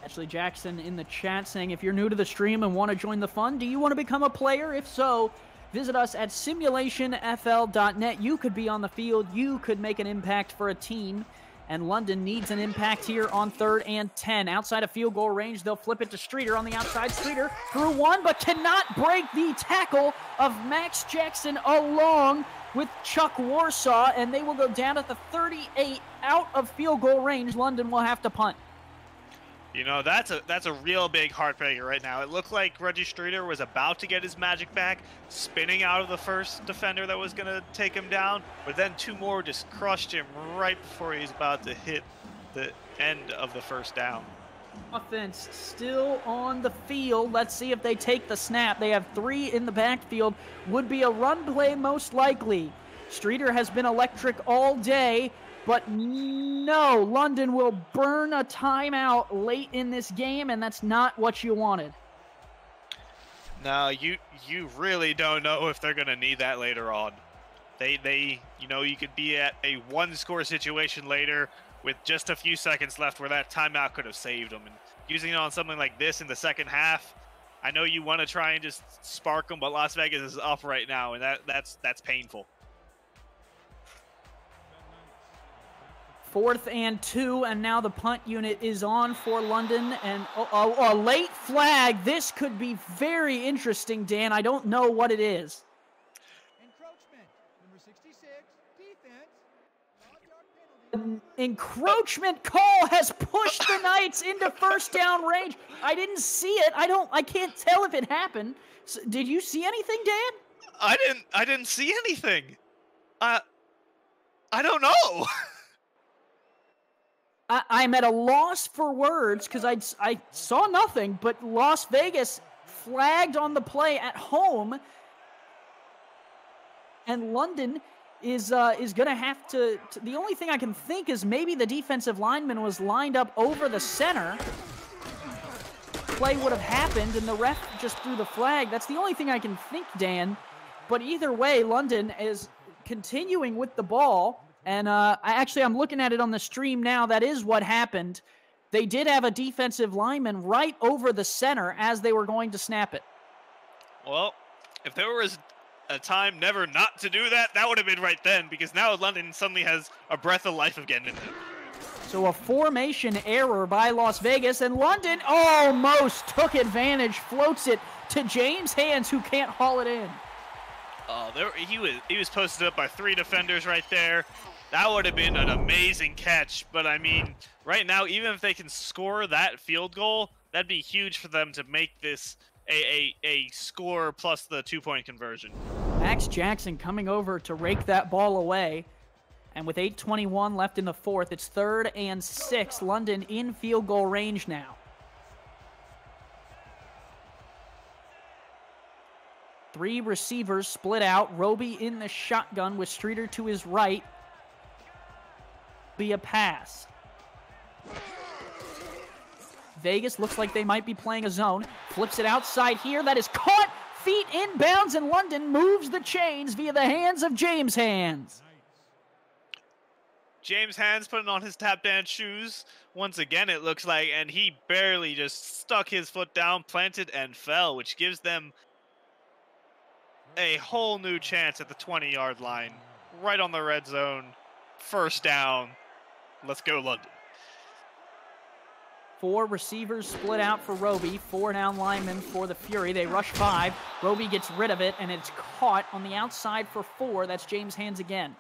Ashley Jackson in the chat saying, if you're new to the stream and want to join the fun, do you want to become a player? If so, visit us at simulationfl.net. You could be on the field. You could make an impact for a team. And London needs an impact here on 3rd and 10. Outside of field goal range, they'll flip it to Streeter on the outside. Streeter through one, but cannot break the tackle of Max Jackson along with Chuck Warsaw. And they will go down at the 38 out of field goal range. London will have to punt. You know, that's a real big heartbreaker right now. It looked like Reggie Streeter was about to get his magic back, spinning out of the first defender that was going to take him down, but then 2 more just crushed him right before he's about to hit the end of the first down. Offense still on the field. Let's see if they take the snap. They have 3 in the backfield. Would be a run play most likely. Streeter has been electric all day, but no, London will burn a timeout late in this game, and that's not what you wanted. No, you really don't know if they're going to need that later on. They you could be at a one-score situation later with just a few seconds left where that timeout could have saved them. And using it on something like this in the second half, I know you want to try and just spark them, but Las Vegas is up right now, and that's painful. 4th and 2, and now the punt unit is on for London, and a late flag. This could be very interesting, Dan. I don't know what it is. Encroachment, number 66, defense. 5-yard penalty. Encroachment call has pushed the Knights into first down range. I didn't see it. I can't tell if it happened. So, did you see anything, Dan? I didn't see anything. I don't know. I'm at a loss for words because I saw nothing, but Las Vegas flagged on the play at home, and London is going to have to. The only thing I can think is maybe the defensive lineman was lined up over the center. Play would have happened, and the ref just threw the flag. That's the only thing I can think, Dan. But either way, London is continuing with the ball. And I'm looking at it on the stream now. That is what happened. They did have a defensive lineman right over the center as they were going to snap it. Well, if there was a time never not to do that, that would have been right then, because now London suddenly has a breath of life again in them. So a formation error by Las Vegas, and London almost took advantage, floats it to James Hands, who can't haul it in. Oh, he was posted up by 3 defenders right there. That would have been an amazing catch, but I mean, right now, even if they can score that field goal, that'd be huge for them to make this a score plus the 2-point conversion. Max Jackson coming over to rake that ball away, and with 8:21 left in the 4th, it's 3rd and 6. London in field goal range now. 3 receivers split out. Roby in the shotgun with Streeter to his right. Be a pass. Vegas looks like they might be playing a zone. Flips it outside here. That is caught. Feet inbounds, and London moves the chains via the hands of James Hands. James Hands putting on his tap dance shoes once again, it looks like, and he barely just stuck his foot down, planted, and fell, which gives them a whole new chance at the 20-yard line. Right on the red zone. First down. Let's go, London. 4 receivers split out for Roby. 4 down linemen for the Fury. They rush 5. Roby gets rid of it, and it's caught on the outside for 4. That's James Hands again.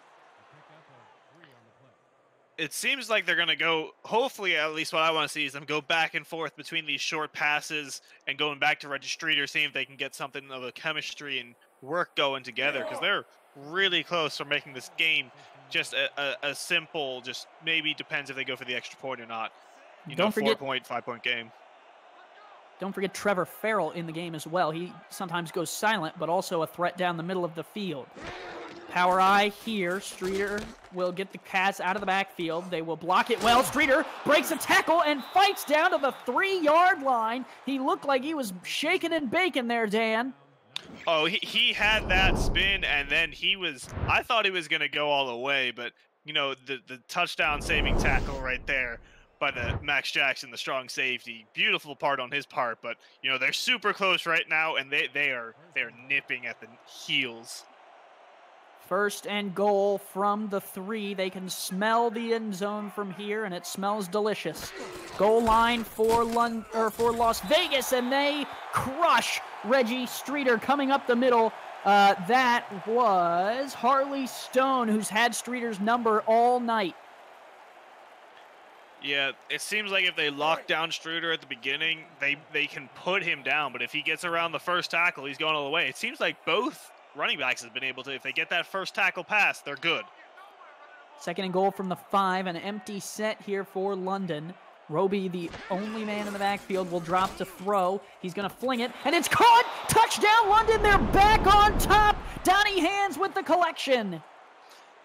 It seems like they're going to go, hopefully, at least what I want to see is them go back and forth between these short passes and going back to Reggie Streeter, seeing if they can get something of a chemistry and work going together, because they're really close to making this game just a simple, just maybe depends if they go for the extra point or not. Don't forget 4-point, 5-point game. Don't forget Trevor Farrell in the game as well. He sometimes goes silent, but also a threat down the middle of the field. Power eye here. Streeter will get the Cats out of the backfield. They will block it well. Streeter breaks a tackle and fights down to the 3-yard line. He looked like he was shaking and baking there, Dan. Oh, he had that spin, and then I thought he was going to go all the way, but, the touchdown-saving tackle right there by Max Jackson, the strong safety. Beautiful part on his part, but, they're super close right now, and they're nipping at the heels. 1st and goal from the 3. They can smell the end zone from here, and it smells delicious. Goal line for Las Vegas, and they crush Reggie Streeter coming up the middle. That was Harley Stone, who's had Streeter's number all night. Yeah, it seems like if they lock down Streeter at the beginning, they can put him down, but if he gets around the first tackle, he's going all the way. It seems like both running backs have been able to, if they get that first tackle pass, they're good. 2nd and goal from the 5, an empty set here for London. Roby, the only man in the backfield, will drop to throw. He's going to fling it, and it's caught! Touchdown, London! They're back on top! Donnie Hands with the collection.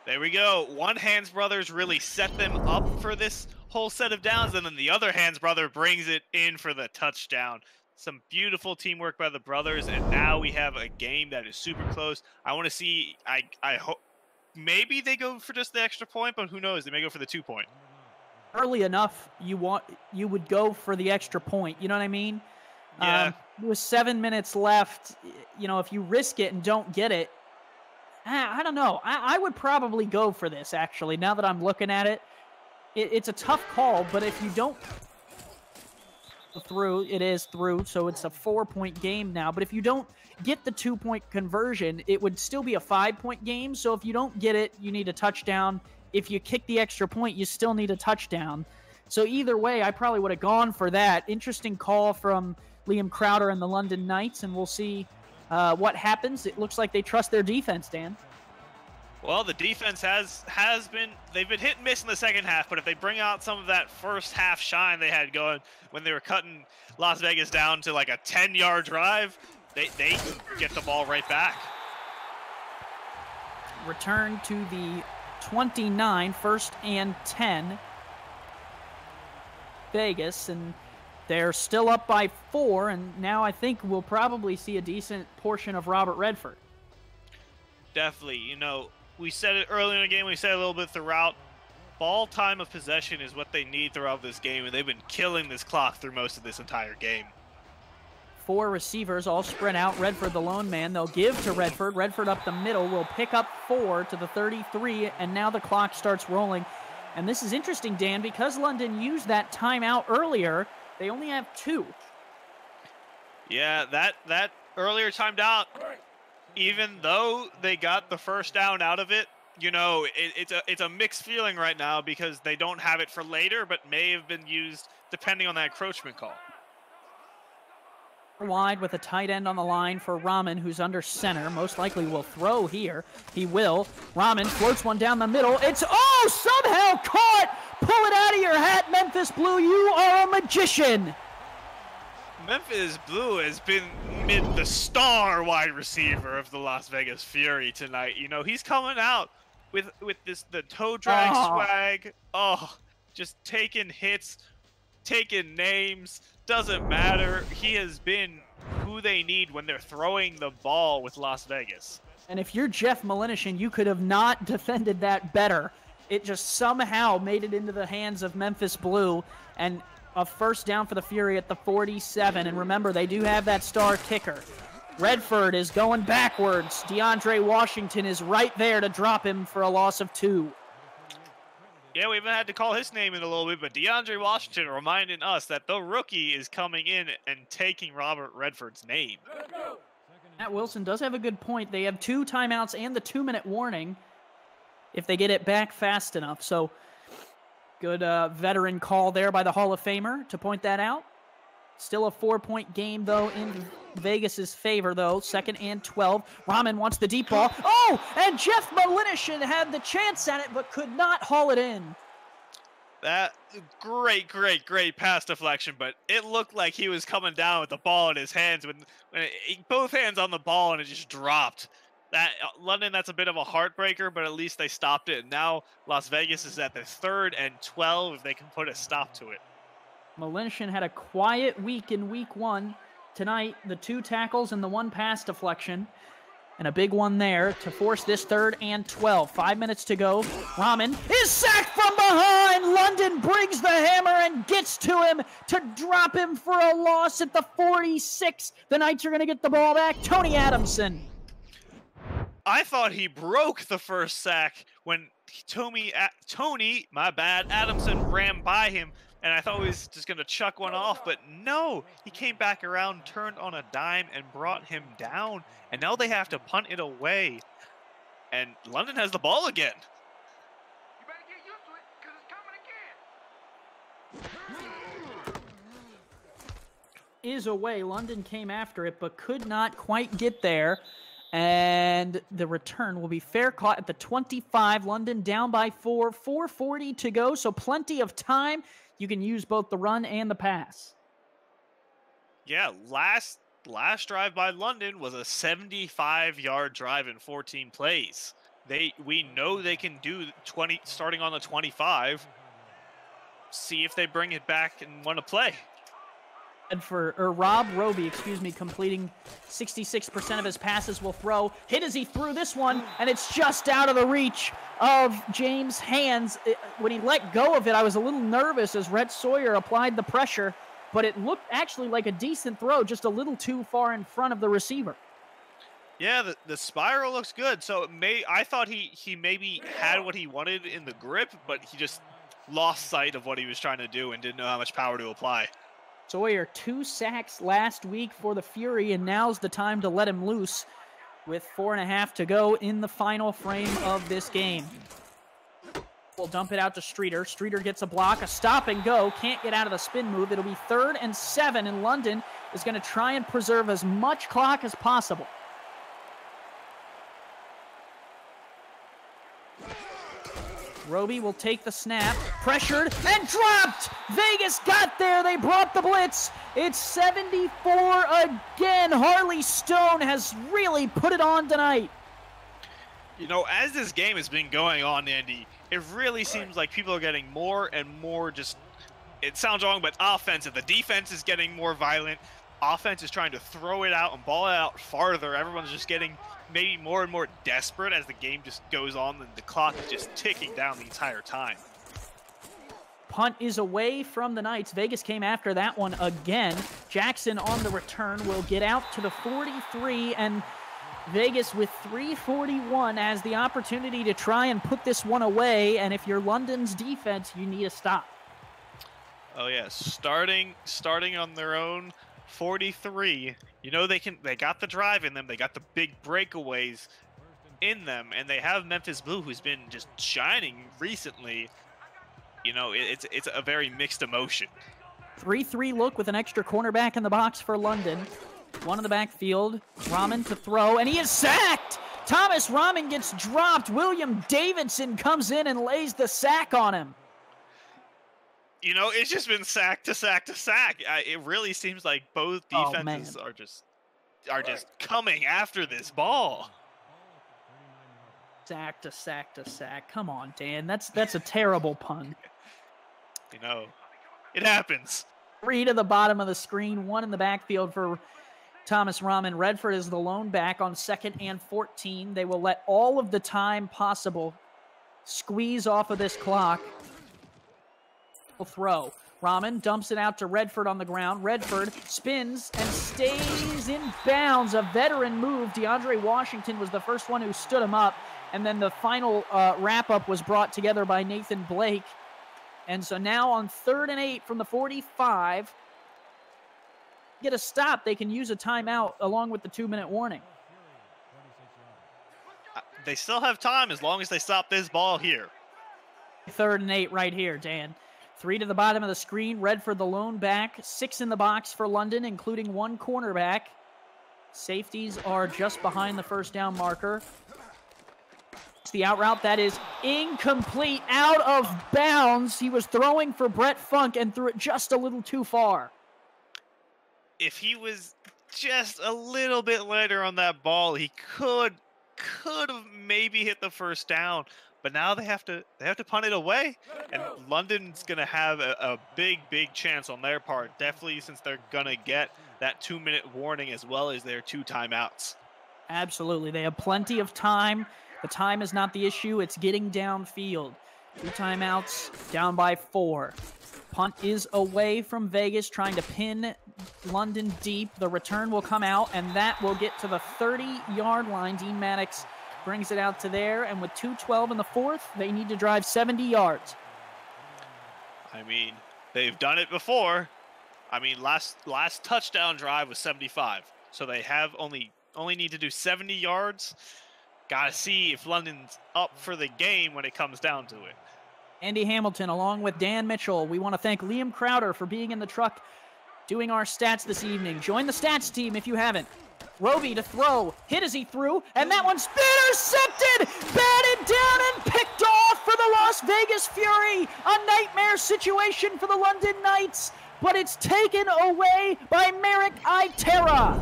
There we go. One Hands Brothers really set them up for this whole set of downs, and then the other Hands Brother brings it in for the touchdown. Some beautiful teamwork by the brothers, and now we have a game that is super close. I want to see, I hope, maybe they go for just the extra point, but who knows? They may go for the 2-point. Early enough, you would go for the extra point. You know what I mean? Yeah. With 7 minutes left, you know, if you risk it and don't get it, I don't know. I would probably go for this, actually, now that I'm looking at it. It's a tough call, but if you don't through, it is through, so it's a 4-point game now. But if you don't get the 2-point conversion, it would still be a 5-point game. So if you don't get it, you need a touchdown. If you kick the extra point, you still need a touchdown. So either way, I probably would have gone for that. Interesting call from Liam Crowder and the London Knights, and we'll see what happens. It looks like they trust their defense, Dan. Well, the defense has been, they've been hit and miss in the second half, but if they bring out some of that first half shine they had going when they were cutting Las Vegas down to like a 10-yard drive, they can get the ball right back. Return to the 29, 1st and 10. Vegas, and they're still up by 4, and now I think we'll probably see a decent portion of Robert Redford. Definitely. You know, we said it early in the game, we said it a little bit throughout. Ball time of possession is what they need throughout this game, and they've been killing this clock through most of this entire game. 4 receivers all spread out. Redford, the lone man. They'll give to Redford. Redford up the middle will pick up 4 to the 33, and now the clock starts rolling. And this is interesting, Dan, because London used that timeout earlier, they only have 2. Yeah, that earlier timed out, even though they got the first down out of it, you know, it's a mixed feeling right now because they don't have it for later, but may have been used depending on that encroachment call. Wide with a tight end on the line for Rahman, who's under center. Most likely will throw here. He will. Rahman floats one down the middle. It's, somehow caught! Pull it out of your hat, Memphis Blue. You are a magician. Memphis Blue has been the star wide receiver of the Las Vegas Fury tonight. You know, he's coming out with the toe drag swag. Just taking hits, taking names. Doesn't matter. He has been who they need when they're throwing the ball with Las Vegas. And if you're Jeff Malinishin, you could have not defended that better. It just somehow made it into the hands of Memphis Blue, and a first down for the Fury at the 47. And remember, they do have that star kicker. Redford is going backwards. DeAndre Washington is right there to drop him for a loss of 2. Yeah, we haven't had to call his name in a little bit, but DeAndre Washington reminding us that the rookie is coming in and taking Robert Redford's name. Matt Wilson does have a good point. They have 2 timeouts and the 2-minute warning if they get it back fast enough. So good veteran call there by the Hall of Famer to point that out. Still a 4-point game, though, in Vegas's favor, though. 2nd and 12. Rahman wants the deep ball. And Jeff Malinishin had the chance at it, but could not haul it in. That great pass deflection, but it looked like he was coming down with the ball in his hands when both hands on the ball, and it just dropped. That London, that's a bit of a heartbreaker, but at least they stopped it. And now Las Vegas is at the 3rd and 12 if they can put a stop to it. Malinishin had a quiet week in week 1. Tonight, the 2 tackles and the 1 pass deflection. And a big one there to force this 3rd and 12. 5 minutes to go. Rahman is sacked from behind. London brings the hammer and gets to him to drop him for a loss at the 46. The Knights are going to get the ball back. Tony Adamson. I thought he broke the first sack when Adamson ran by him. And I thought he was just going to chuck one off, but no. He came back around, turned on a dime, and brought him down. And now they have to punt it away. And London has the ball again. You better get used to it, because it's coming again. Is away. London came after it, but could not quite get there. And the return will be fair caught at the 25. London down by 4. 4:40 to go, so plenty of time. You can use both the run and the pass. Yeah, last drive by London was a 75-yard drive in 14 plays. we know they can do 20 starting on the 25. See if they bring it back and want to play. And Rob Roby, excuse me, completing 66% of his passes will throw. Hit as he threw this one, and it's just out of the reach of James' hands. When he let go of it, I was a little nervous as Rhett Sawyer applied the pressure, but it looked actually like a decent throw, just a little too far in front of the receiver. Yeah, the spiral looks good. So I thought he maybe had what he wanted in the grip, but he just lost sight of what he was trying to do and didn't know how much power to apply. Sawyer, 2 sacks last week for the Fury, and now's the time to let him loose with 4.5 to go in the final frame of this game. We'll dump it out to Streeter. Streeter gets a block, a stop and go. Can't get out of the spin move. It'll be 3rd and 7, and London is going to try and preserve as much clock as possible. Roby will take the snap, pressured, and dropped! Vegas got there, they brought the blitz. It's 74 again. Harley Stone has really put it on tonight. You know, as this game has been going on, Andy, it really seems like people are getting more and more just, it sounds wrong, but offensive. The defense is getting more violent. Offense is trying to throw it out and ball it out farther. Everyone's just getting maybe more and more desperate as the game just goes on, and the clock is just ticking down the entire time. Punt is away from the Knights. Vegas came after that one again. Jackson on the return will get out to the 43, and Vegas with 3:41 has the opportunity to try and put this one away, and if you're London's defense, you need a stop. Oh yes, starting on their own 43. You know they got the drive in them. They got the big breakaways in them, and they have Memphis Blue, who's been just shining recently. You know, it's a very mixed emotion. 3-3 look with an extra cornerback in the box for London. One in the backfield. Rahman to throw, and he is sacked! Thomas Rahman gets dropped. William Davidson comes in and lays the sack on him. You know, it's just been sack to sack to sack. It really seems like both defenses are just coming after this ball. Sack to sack to sack. Come on, Dan. That's a terrible pun. You know, it happens. 3 to the bottom of the screen, 1 in the backfield for Thomas Rahman. Redford is the lone back on 2nd and 14. They will let all of the time possible squeeze off of this clock. Throw. Rahman dumps it out to Redford on the ground. Redford spins and stays in bounds. A veteran move. DeAndre Washington was the first one who stood him up, and then the final wrap-up was brought together by Nathan Blake. And so now on 3rd and 8 from the 45, get a stop. They can use a timeout along with the 2-minute warning. They still have time as long as they stop this ball here. 3rd and 8 right here, Dan. 3 to the bottom of the screen. Redford the lone back. 6 in the box for London, including 1 cornerback. Safeties are just behind the first down marker. It's the out route that is incomplete, out of bounds. He was throwing for Brett Funk and threw it just a little too far. If he was just a little bit later on that ball, he could have maybe hit the first down. But now they have to punt it away, and London's going to have a big chance on their part, definitely since they're going to get that 2-minute warning as well as their 2 timeouts. Absolutely. They have plenty of time. The time is not the issue. It's getting downfield. 2 timeouts, down by 4. Punt is away from Vegas, trying to pin London deep. The return will come out, and that will get to the 30-yard line. Dean Maddox brings it out to there, and with 2:12 in the 4th, they need to drive 70 yards. I mean, they've done it before. I mean, last touchdown drive was 75, so they have only need to do 70 yards. Got to see if London's up for the game when it comes down to it. Andy Hamilton, along with Dan Mitchell. We want to thank Liam Crowder for being in the truck doing our stats this evening. Join the stats team if you haven't. Roby to throw, hit as he threw, and that one's intercepted, batted down and picked off for the Las Vegas Fury. A nightmare situation for the London Knights, but it's taken away by Merrick Itera.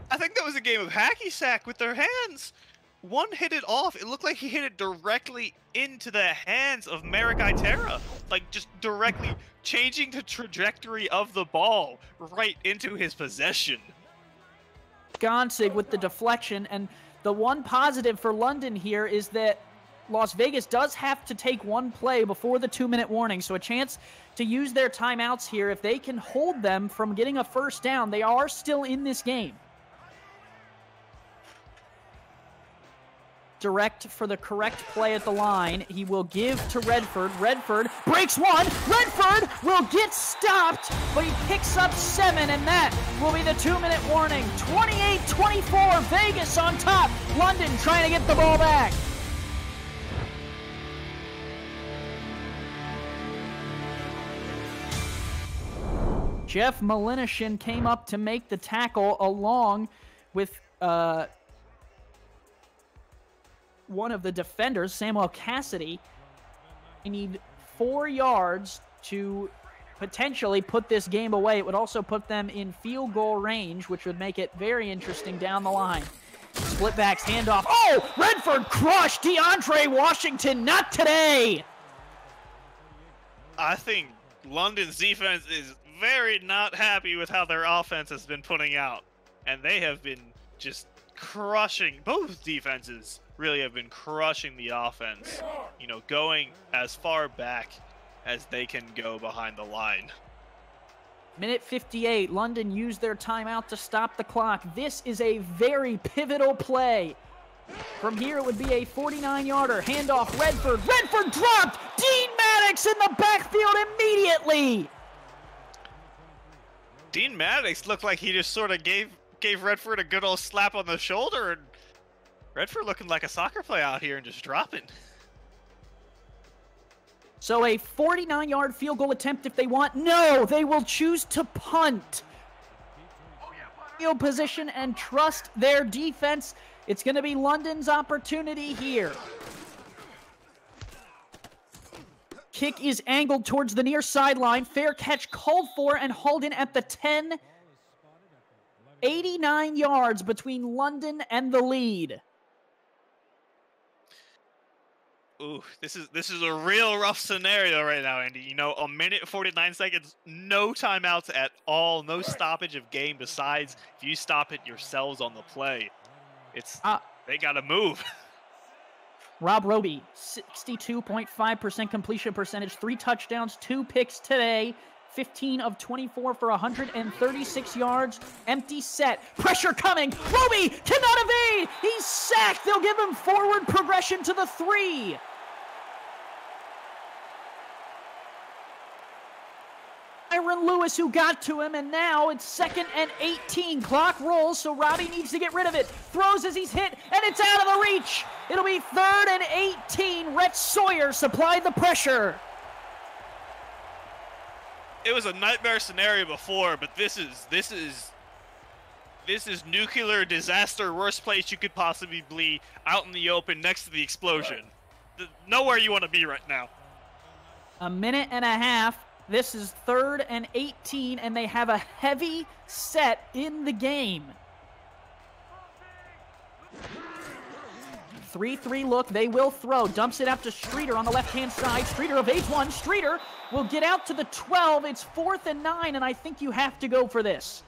I think that was a game of hacky sack with their hands. one hit it off. It looked like he hit it directly into the hands of Merrick Itera. Like, just directly changing the trajectory of the ball right into his possession. Gonsig with the deflection, and the one positive for London here is that Las Vegas does have to take one play before the 2-minute warning, so a chance to use their timeouts here. If they can hold them from getting a first down, they are still in this game. Direct for the correct play at the line. He will give to Redford. Redford breaks one. Redford will get stopped, but he picks up 7, and that will be the 2-minute warning. 28-24, Vegas on top. London trying to get the ball back. Jeff Malinishin came up to make the tackle along with one of the defenders, Samuel Cassidy. They need 4 yards to potentially put this game away. It would also put them in field goal range, which would make it very interesting down the line. Split backs, handoff. Oh! Redford crushed DeAndre Washington. Not today! I think London's defense is very not happy with how their offense has been putting out. And they have been just crushing, both defenses really have been crushing the offense, you know, going as far back as they can go behind the line. Minute 58, London used their timeout to stop the clock. This is a very pivotal play. From here, it would be a 49-yarder. Handoff, Redford. Redford dropped! Dean Maddox in the backfield immediately! Dean Maddox looked like he just sort of gave Redford a good old slap on the shoulder, and Redford looking like a soccer player out here and just dropping. So a 49-yard field goal attempt if they want. No, they will choose to punt. Field position and trust their defense. It's going to be London's opportunity here. Kick is angled towards the near sideline. Fair catch called for and hauled in at the 10. 89 yards between London and the lead. Ooh, this is a real rough scenario right now, Andy. You know, 1:49, no timeouts at all, no stoppage of game besides if you stop it yourselves on the play. It's they gotta move. Rob Roby, 62.5% completion percentage, 3 touchdowns, 2 picks today, 15 of 24 for 136 yards, empty set, pressure coming, Roby cannot evade, he's sacked, they'll give him forward progression to the 3. Tyron Lewis who got to him, and now it's 2nd and 18. Clock rolls, so Robbie needs to get rid of it. Throws as he's hit, and it's out of the reach. It'll be 3rd and 18. Rhett Sawyer supplied the pressure. It was a nightmare scenario before, but this is nuclear disaster, worst place you could possibly be, out in the open next to the explosion. Nowhere you want to be right now. A minute and a half. This is 3rd and 18, and they have a heavy set in the game. 3-3 look, they will throw. Dumps it out to Streeter on the left-hand side. Streeter evades one. Streeter will get out to the 12. It's 4th and 9, and I think you have to go for this.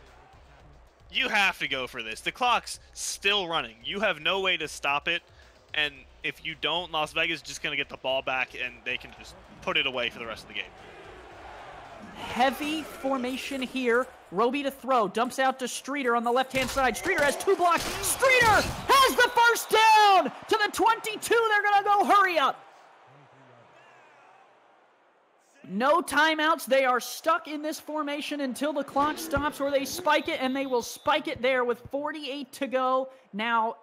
You have to go for this. The clock's still running. You have no way to stop it, and if you don't, Las Vegas is just going to get the ball back, and they can just put it away for the rest of the game. Heavy formation here. Roby to throw. Dumps out to Streeter on the left-hand side. Streeter has 2 blocks. Streeter has the first down to the 22. They're going to go hurry up. No timeouts. They are stuck in this formation until the clock stops, or they spike it, and they will spike it there with 48 to go. Now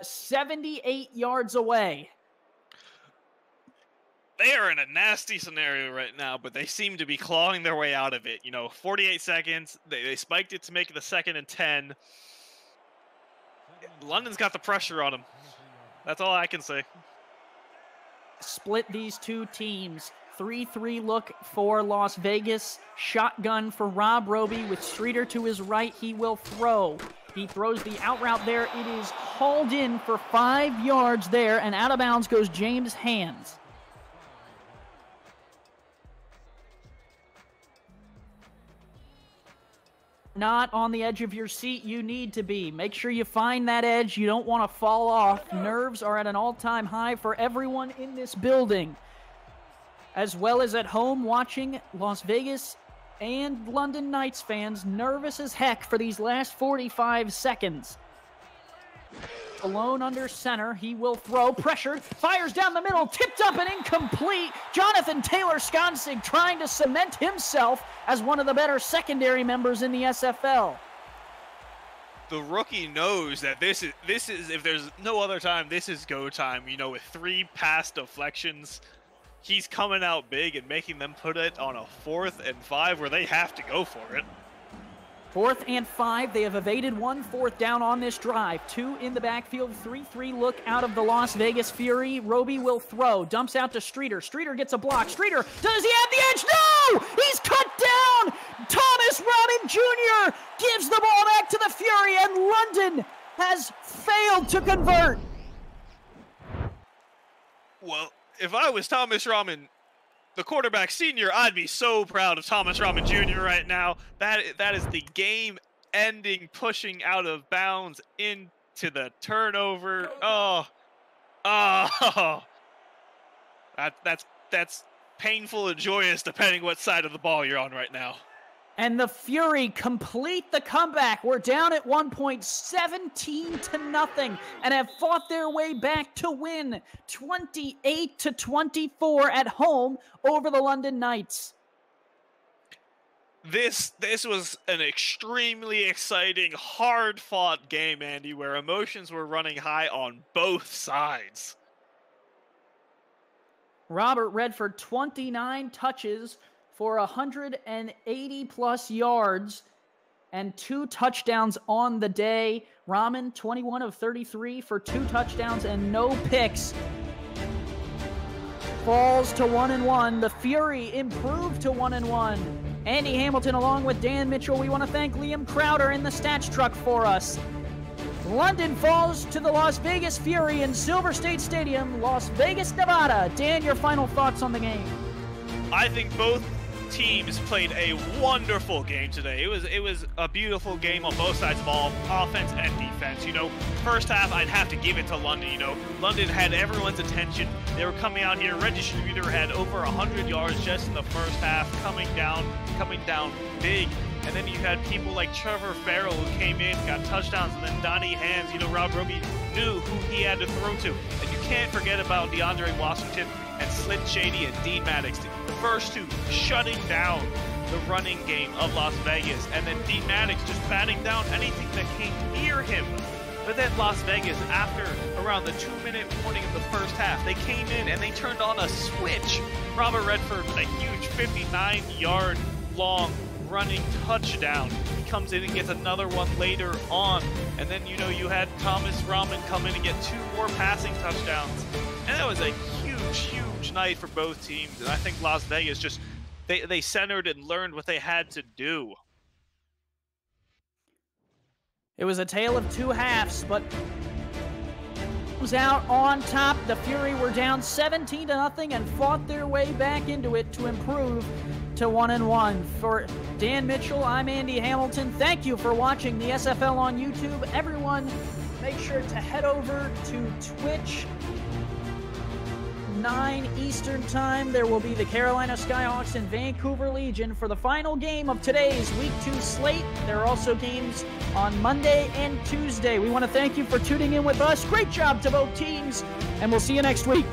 78 yards away. They are in a nasty scenario right now, but they seem to be clawing their way out of it. You know, 48 seconds. They spiked it to make it the 2nd and 10. London's got the pressure on them. That's all I can say. Split these two teams. 3-3 look for Las Vegas. Shotgun for Rob Roby with Streeter to his right. He will throw. He throws the out route there. It is hauled in for 5 yards there, and out of bounds goes James Hands. Not on the edge of your seat, you need to be. Make sure you find that edge. You don't want to fall off. Nerves are at an all-time high for everyone in this building, as well as at home watching Las Vegas and London Knights fans nervous as heck for these last 45 seconds. Alone under center, he will throw, pressure, fires down the middle, tipped up and incomplete. Jonathan Taylor-Skonsig trying to cement himself as one of the better secondary members in the SFL. The rookie knows that this is if there's no other time, this is go time. You know, with 3 pass deflections, he's coming out big and making them put it on a 4th and 5 where they have to go for it. 4th and 5, they have evaded 1 4th down on this drive. 2 in the backfield, 3-3 look out of the Las Vegas Fury. Roby will throw, dumps out to Streeter. Streeter gets a block. Streeter, does he have the edge? No! He's cut down! Thomas Robin Jr. gives the ball back to the Fury, and London has failed to convert. Well, if I was Thomas Rahman, the quarterback senior, I'd be so proud of Thomas Rahman Jr. right now. That is the game-ending pushing out of bounds into the turnover. That's painful and joyous depending what side of the ball you're on right now. And the Fury complete the comeback. We're down at 1 point, 17-0, and have fought their way back to win 28-24 at home over the London Knights. This was an extremely exciting, hard-fought game, Andy, where emotions were running high on both sides. Robert Redford, 29 touches for 180-plus yards and 2 touchdowns on the day. Rahman, 21 of 33 for 2 touchdowns and no picks. Falls to 1-1. The Fury improved to 1-1. Andy Hamilton along with Dan Mitchell. We want to thank Liam Crowder in the stats truck for us. London falls to the Las Vegas Fury in Silver State Stadium, Las Vegas, Nevada. Dan, your final thoughts on the game? I think both teams played a wonderful game today. It was a beautiful game on both sides of the ball, offense and defense. You know, first half I'd have to give it to London. You know, London had everyone's attention. They were coming out here. Reggie Streeter had over 100 yards just in the first half, coming down big. And then you had people like Trevor Farrell who came in, got touchdowns, and then Donnie Hands. You know, Rob Roby knew who he had to throw to. And you can't forget about DeAndre Washington and Slint Shady and Dean Maddox. The first two shutting down the running game of Las Vegas. And then Dean Maddox just batting down anything that came near him. But then Las Vegas, after around the 2-minute warning of the first half, they came in and they turned on a switch. Robert Redford with a huge 59-yard long running touchdown. He comes in and gets another one later on. And then, you know, you had Thomas Rahman come in and get 2 more passing touchdowns. And that was a huge night for both teams. And I think Las Vegas just, they centered and learned what they had to do. It was a tale of 2 halves, but was out on top. The Fury were down 17-0 and fought their way back into it to improve to 1-1. For Dan Mitchell, I'm Andy Hamilton. Thank you for watching the SFL on YouTube. Everyone, make sure to head over to Twitch. 9 Eastern Time. There will be the Carolina Skyhawks and Vancouver Legion for the final game of today's Week 2 slate. There are also games on Monday and Tuesday. We want to thank you for tuning in with us. Great job to both teams, and we'll see you next week.